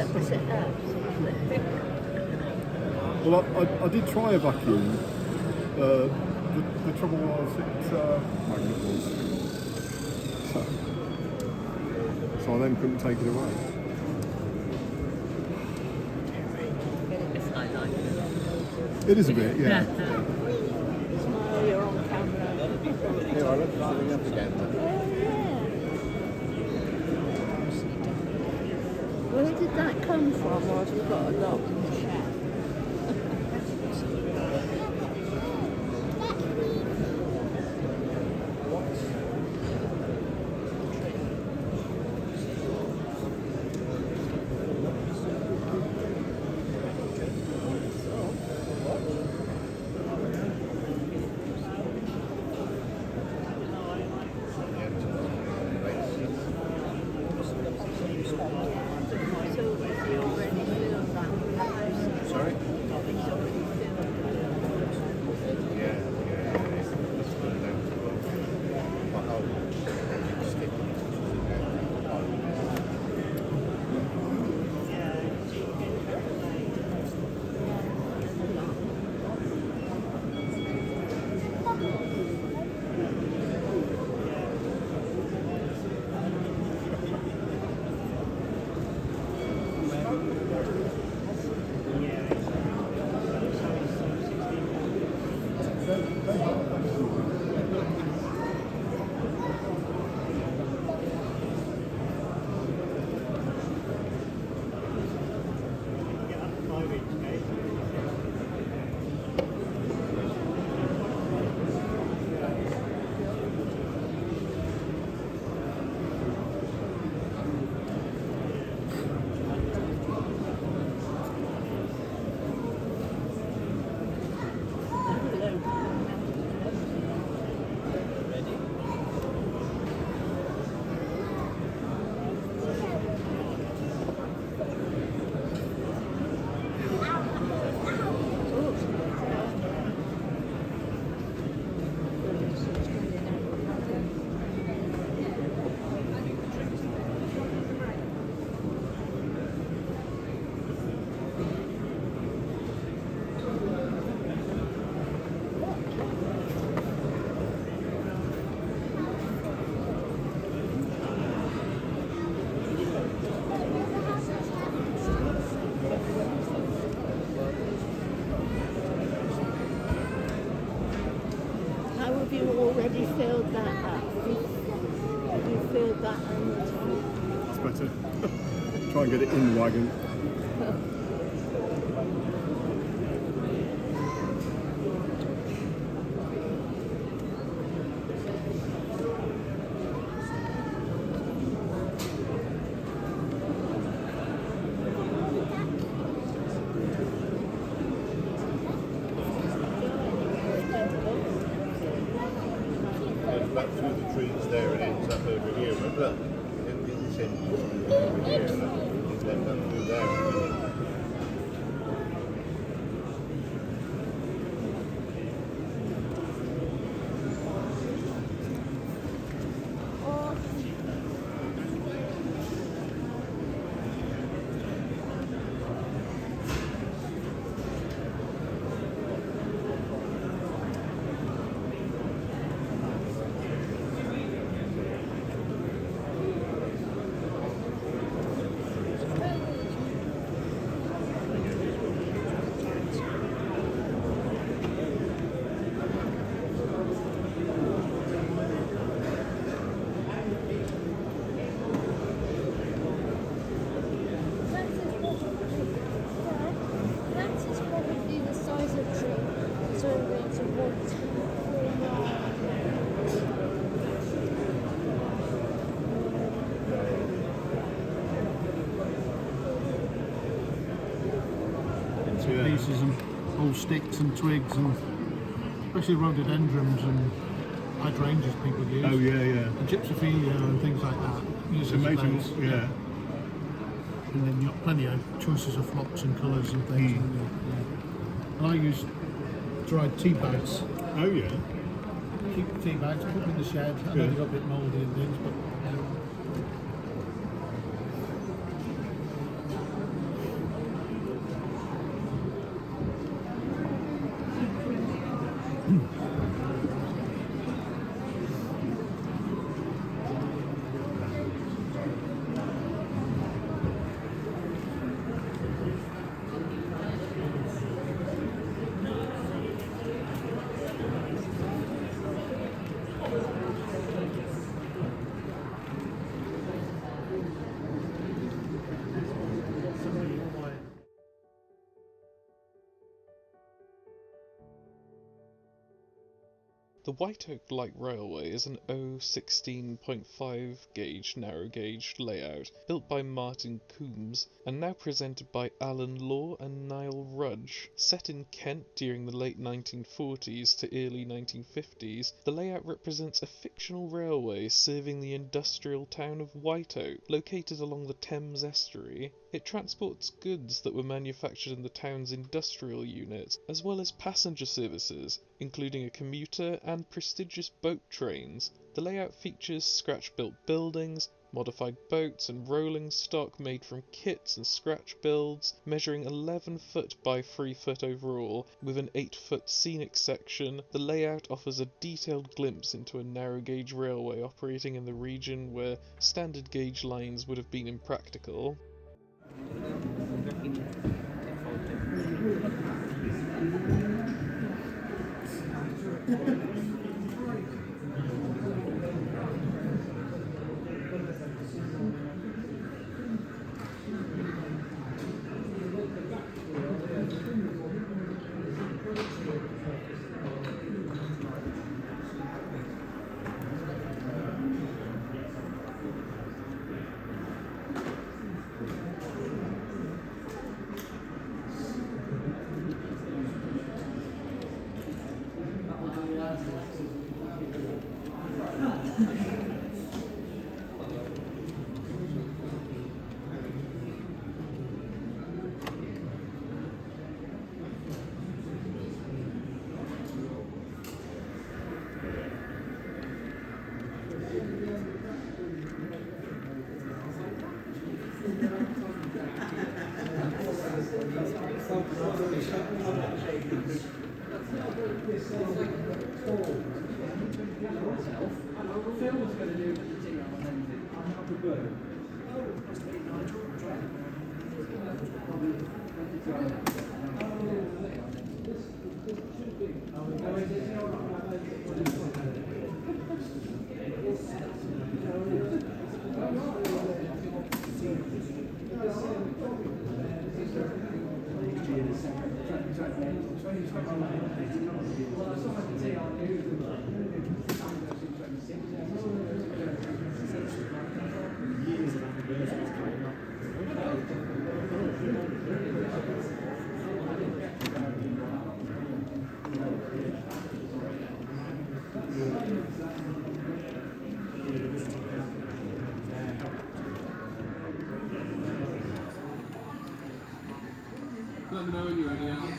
Well, I did try a vacuum. The trouble was magnet was. So I then couldn't take it away. It is a bit, yeah.
Smile, you're on camera.
Yeah, I looked something up again.
Where did that come from, or have you got a lot in the shed? So, is he already filled that house? Did you feel that? Did you feel that on the top?
It's better. Try and get it in the wagon.
Back through the trees there and ends up over here. Remember? This end over here, and then up through there.
Pieces and old sticks and twigs, and especially rhododendrons and hydrangeas people use.
Oh yeah.
And gypsophilia and things like that. Use
It's
as a
amazing.
base.
Yeah.
And then you've got plenty of choices of flops and colours and things. And I use dried tea bags.
Oh yeah.
Keep the tea bags, put them in the shed. I know they got a bit mouldy and things, but
The White Oak Light Railway is an 016.5 gauge narrow gauge layout built by Martin Coombs and now presented by Alan Law and Niall Rudge. Set in Kent during the late 1940s to early 1950s, the layout represents a fictional railway serving the industrial town of White Oak, located along the Thames estuary. It transports goods that were manufactured in the town's industrial unit, as well as passenger services, including a commuter and prestigious boat trains. The layout features scratch-built buildings, modified boats and rolling stock made from kits and scratch builds, measuring 11 foot by 3 foot overall, with an 8 foot scenic section. The layout offers a detailed glimpse into a narrow gauge railway operating in the region where standard gauge lines would have been impractical.
Let me know when you're ready, Alex.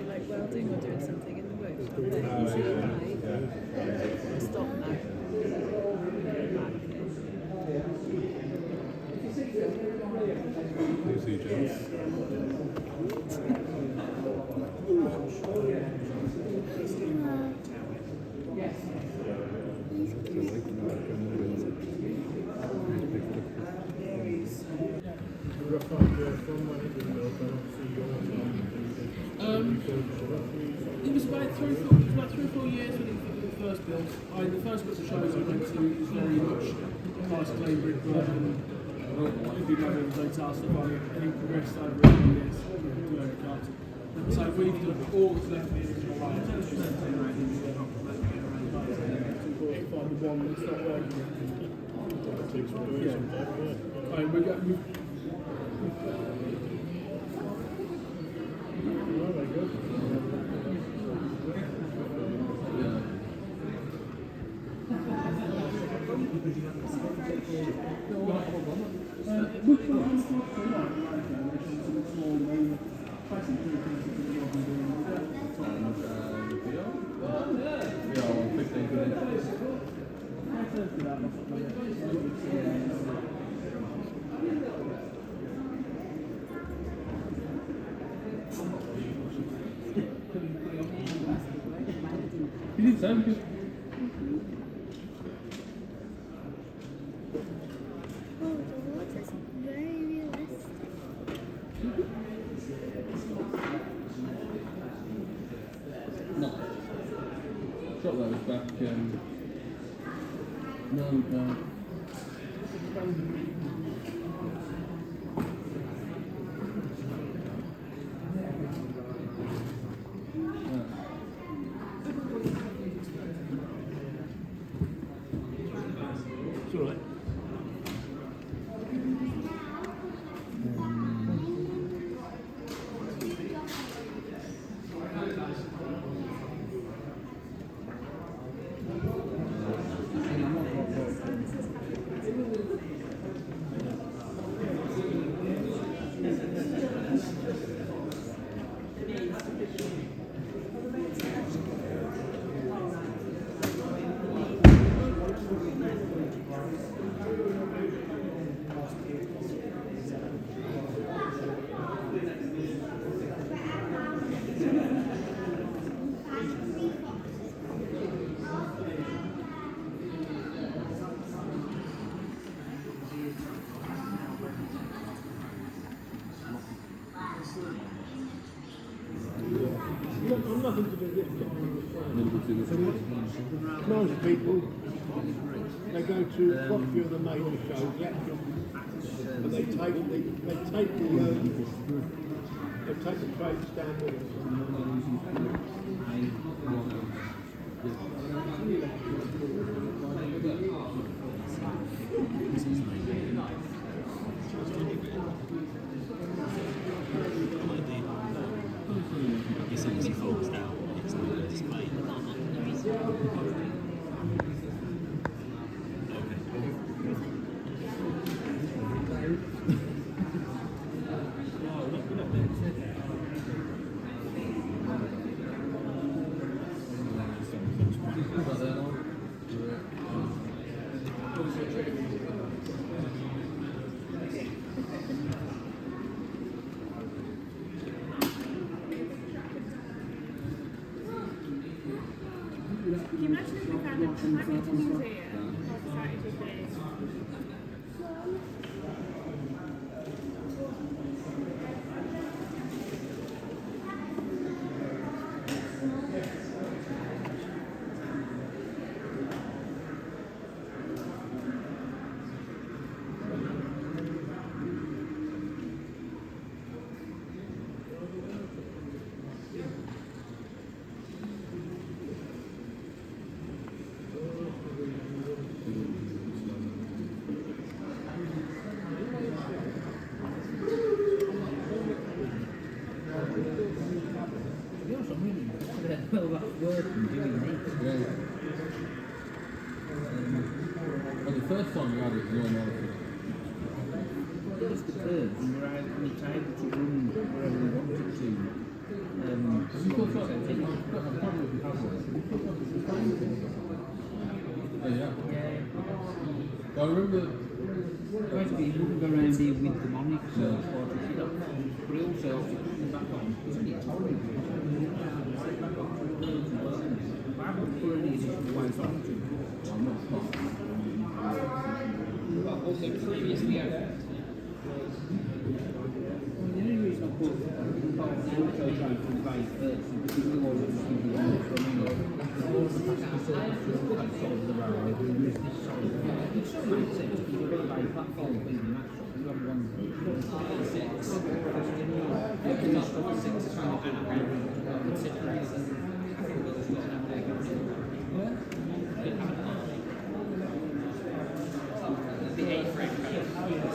Like welding or doing something in the workshop. Then you see a light, stop now.
Lucy Jones.
It was about 3 or 4 years when it first built. The first bit of shows I went to was very much nice Cambridge, if you know the hotel stuff on it, and he progressed over in this, doing cards. So we've done all that's left here is my life, which is something around in the one that's not working. Yeah. We've got. You did so because shot those back no it's all right.
I'm nothing to do with it. Most people, they go to quite a few of the major shows, and they take the trade stand with them.
Well, that's working, doing this.
Yeah. Well, the first time we had it, no one
It was the curves, and we're able to run wherever we wanted to.
Yeah. I remember.
Basically, you wouldn't go around here with the monic, so it's hard to sit up. But it also, after putting them back on, it's a bit horrible. I haven't put any additional ways on to it. I'm not far.
But also previously owned.
The only reason I put the auto drive from the base first is because we wanted to keep it on it from anyway. All the passenger services on that side of the railway, we use this side. It still makes sense if you've got a bay platform in the match shop, you have one six.
Yeah, because that's the 6 is trying to consider it. The A-frame kind of.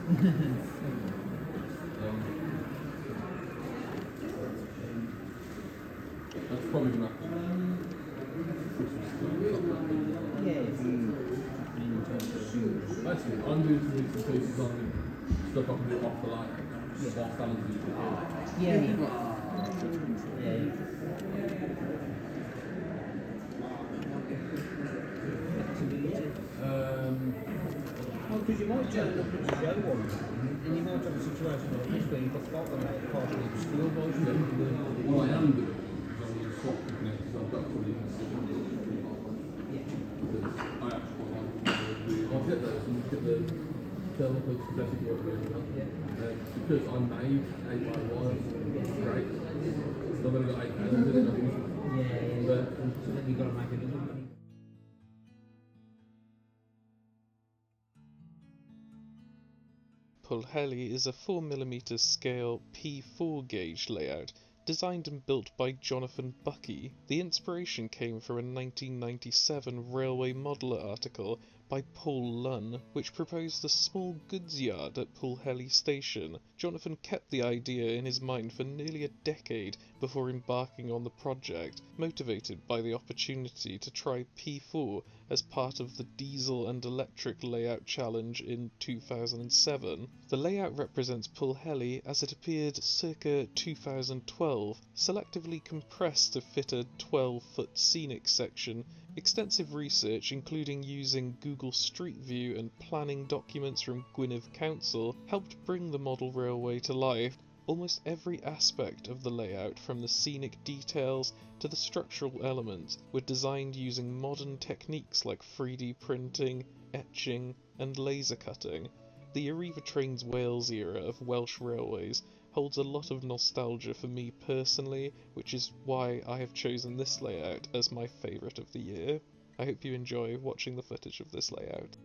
That's probably enough. Basically, I'm doing some bits and pieces on stuff I can do off the line. Whilst Alan's doing it.
Because you might turn up at the show one time, and you might have a situation like this where you've got spotlight partially obscure by
What I am doing is I'm going to swap the connectors. I've got probably because I actually want to do. I'll get those and get the thermal hooks to best work really well. Because I'm made 8x1, it's great. So I've only got 8 panels in it. But
so then you've got to make another one.
Pulhelli is a 4mm scale P4 gauge layout designed and built by Jonathan Buckey. The inspiration came from a 1997 Railway Modeller article by Paul Lunn, which proposed a small goods yard at Pulhelli station. Jonathan kept the idea in his mind for nearly a decade before embarking on the project, motivated by the opportunity to try P4 as part of the diesel and electric layout challenge in 2007. The layout represents Pulhelli as it appeared circa 2012, selectively compressed to fit a 12-foot scenic section. Extensive research, including using Google Street View and planning documents from Gwynedd Council, helped bring the model railway to life. Almost every aspect of the layout, from the scenic details to the structural elements, were designed using modern techniques like 3D printing, etching, and laser cutting. The Arriva Trains Wales era of Welsh railways holds a lot of nostalgia for me personally, which is why I have chosen this layout as my favourite of the year. I hope you enjoy watching the footage of this layout.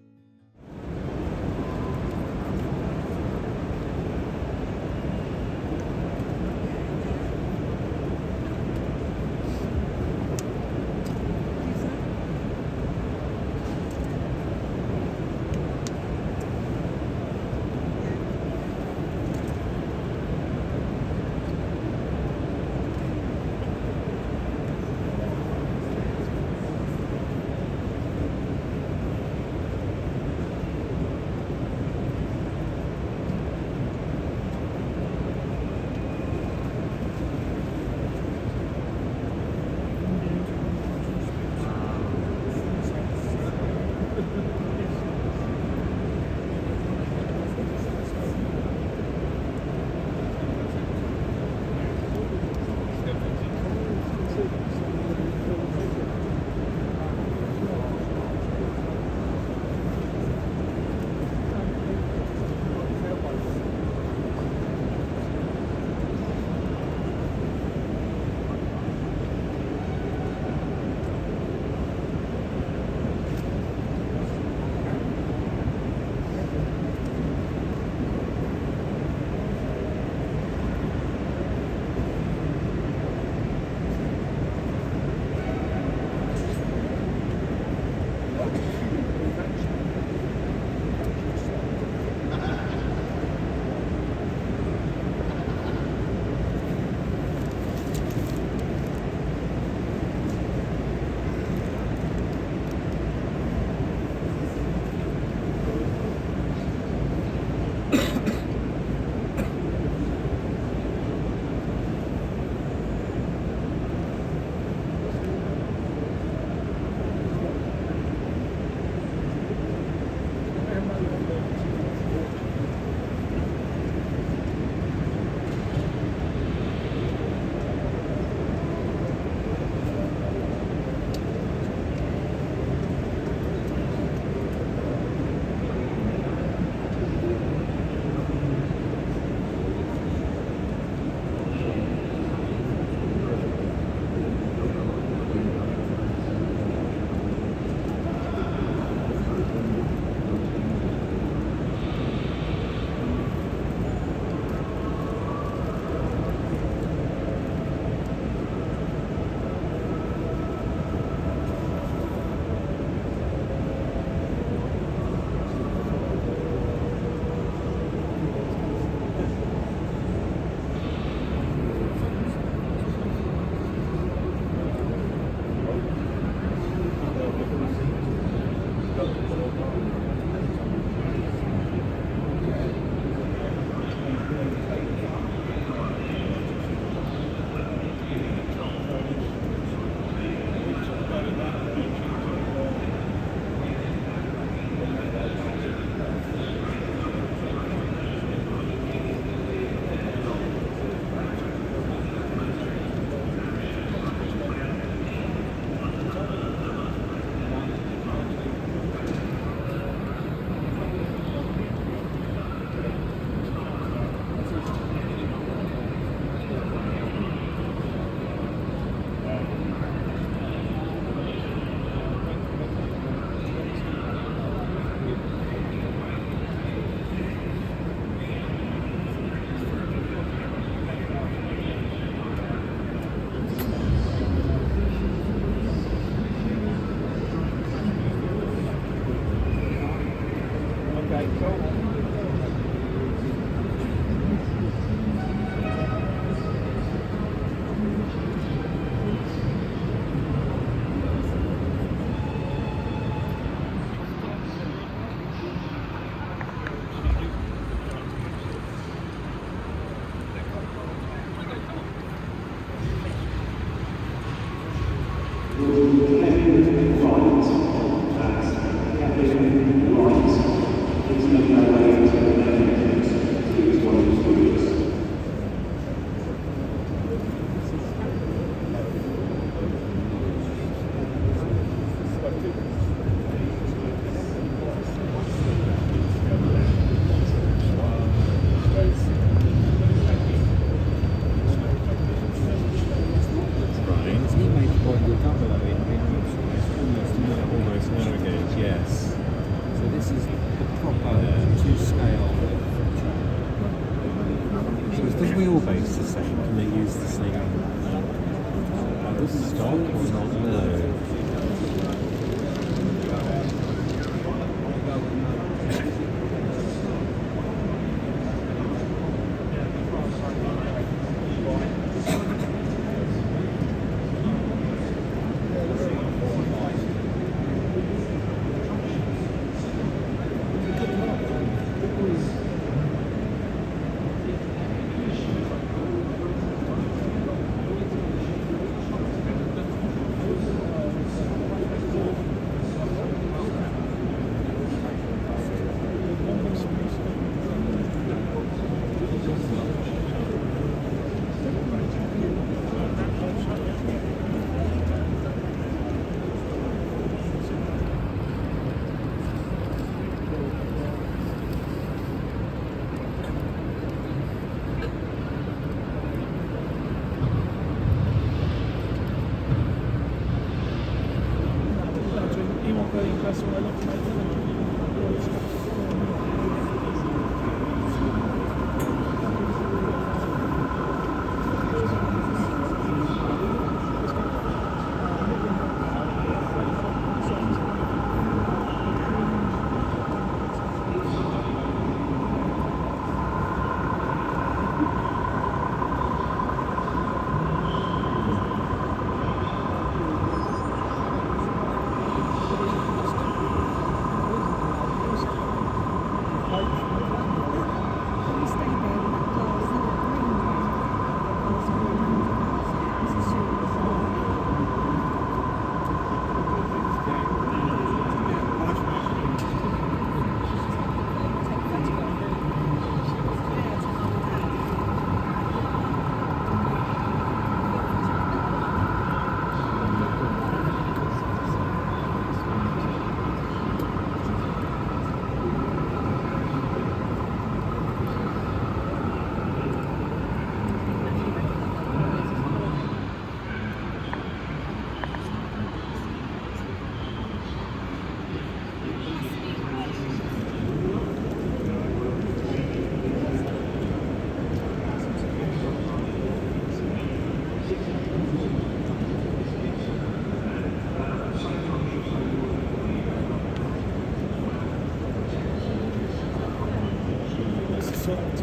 stock or not? No.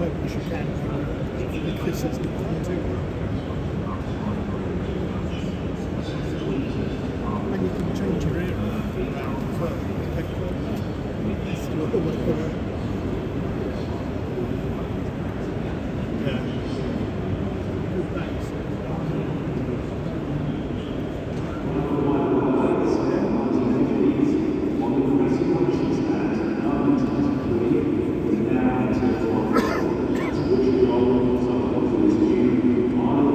As you can because it's nothing to and you can change your ear
On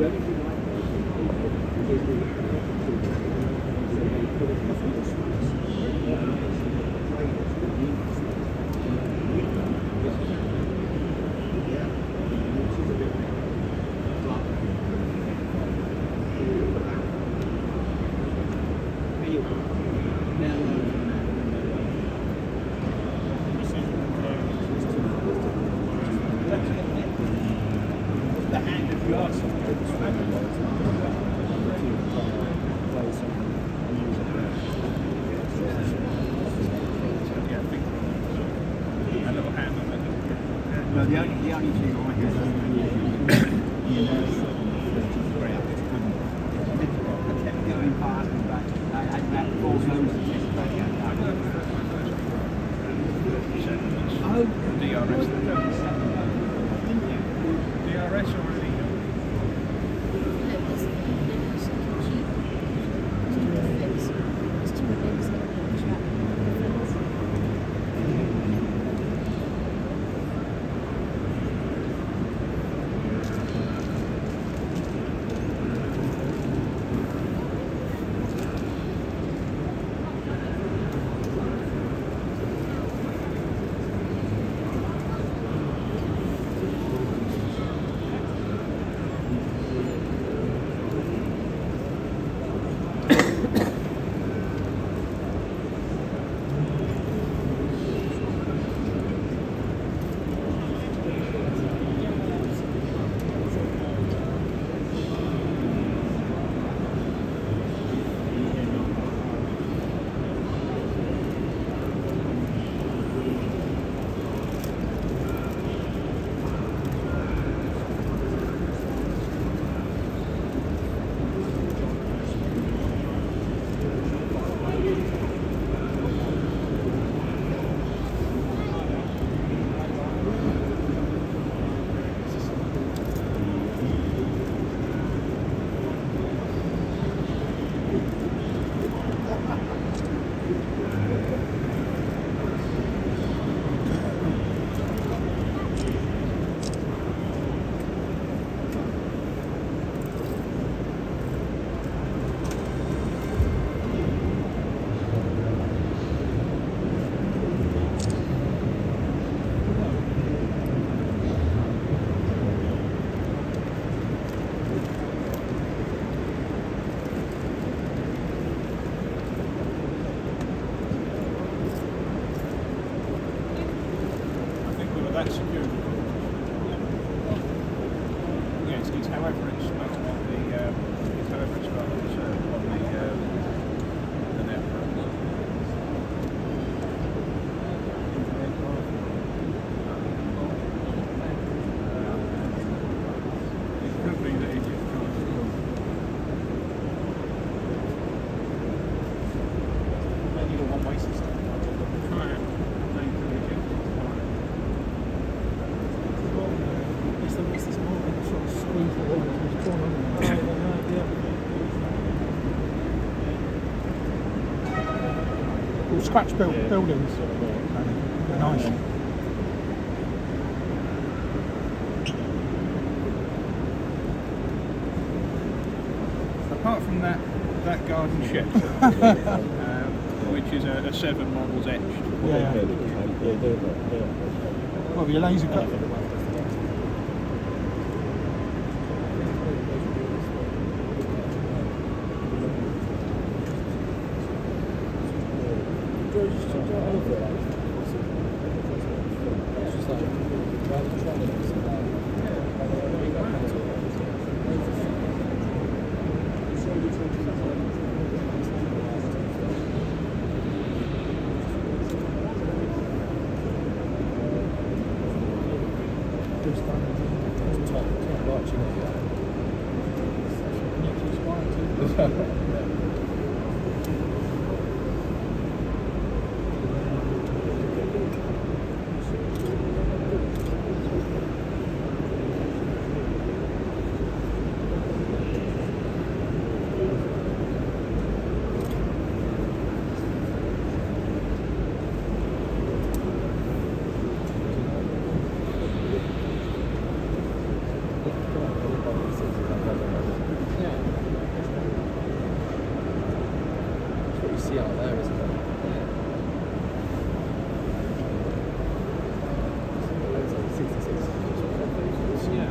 No, the only thing I had I kept going past and back. I had about 4 loads of tests back out. Oh,
DRS. DRS already. That's secure. Yes, it's however it's supposed to be. It's however it's got on the network. It could be that if you've got maybe a one-way system. Try it.
Scratch buildings. Nice.
Apart from that garden shed, which is a 7 models etched.
Yeah. Well, your laser cut.
see out there, isn't it? It's like 66.
Yeah.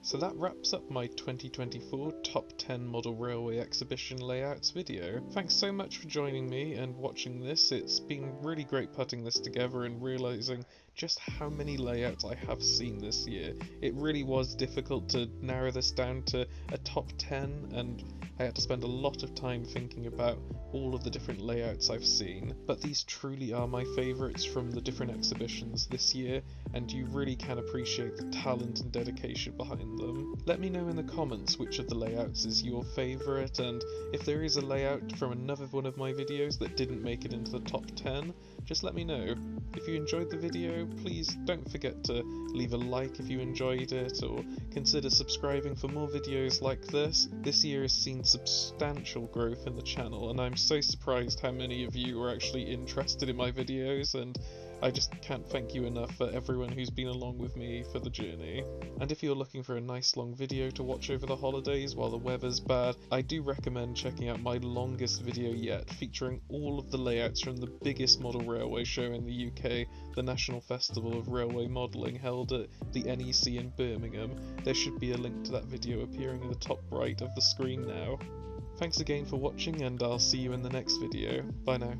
So that wraps up my 2024 Top 10 Model Railway Exhibition Layouts video. Thanks so much for joining me and watching this. It's been really great putting this together and realising just how many layouts I have seen this year. It really was difficult to narrow this down to a top 10, and I had to spend a lot of time thinking about all of the different layouts I've seen. But these truly are my favourites from the different exhibitions this year, and you really can appreciate the talent and dedication behind them. Let me know in the comments which of the layouts is your favourite, and if there is a layout from another one of my videos that didn't make it into the top 10, just let me know. If you enjoyed the video, please don't forget to leave a like if you enjoyed it, or consider subscribing for more videos like this. This year has seen substantial growth in the channel, and I'm so surprised how many of you are actually interested in my videos, and I just can't thank you enough for everyone who's been along with me for the journey. And if you're looking for a nice long video to watch over the holidays while the weather's bad, I do recommend checking out my longest video yet, featuring all of the layouts from the biggest model railway show in the UK, the National Festival of Railway Modelling, held at the NEC in Birmingham. There should be a link to that video appearing in the top right of the screen now. Thanks again for watching, and I'll see you in the next video. Bye now.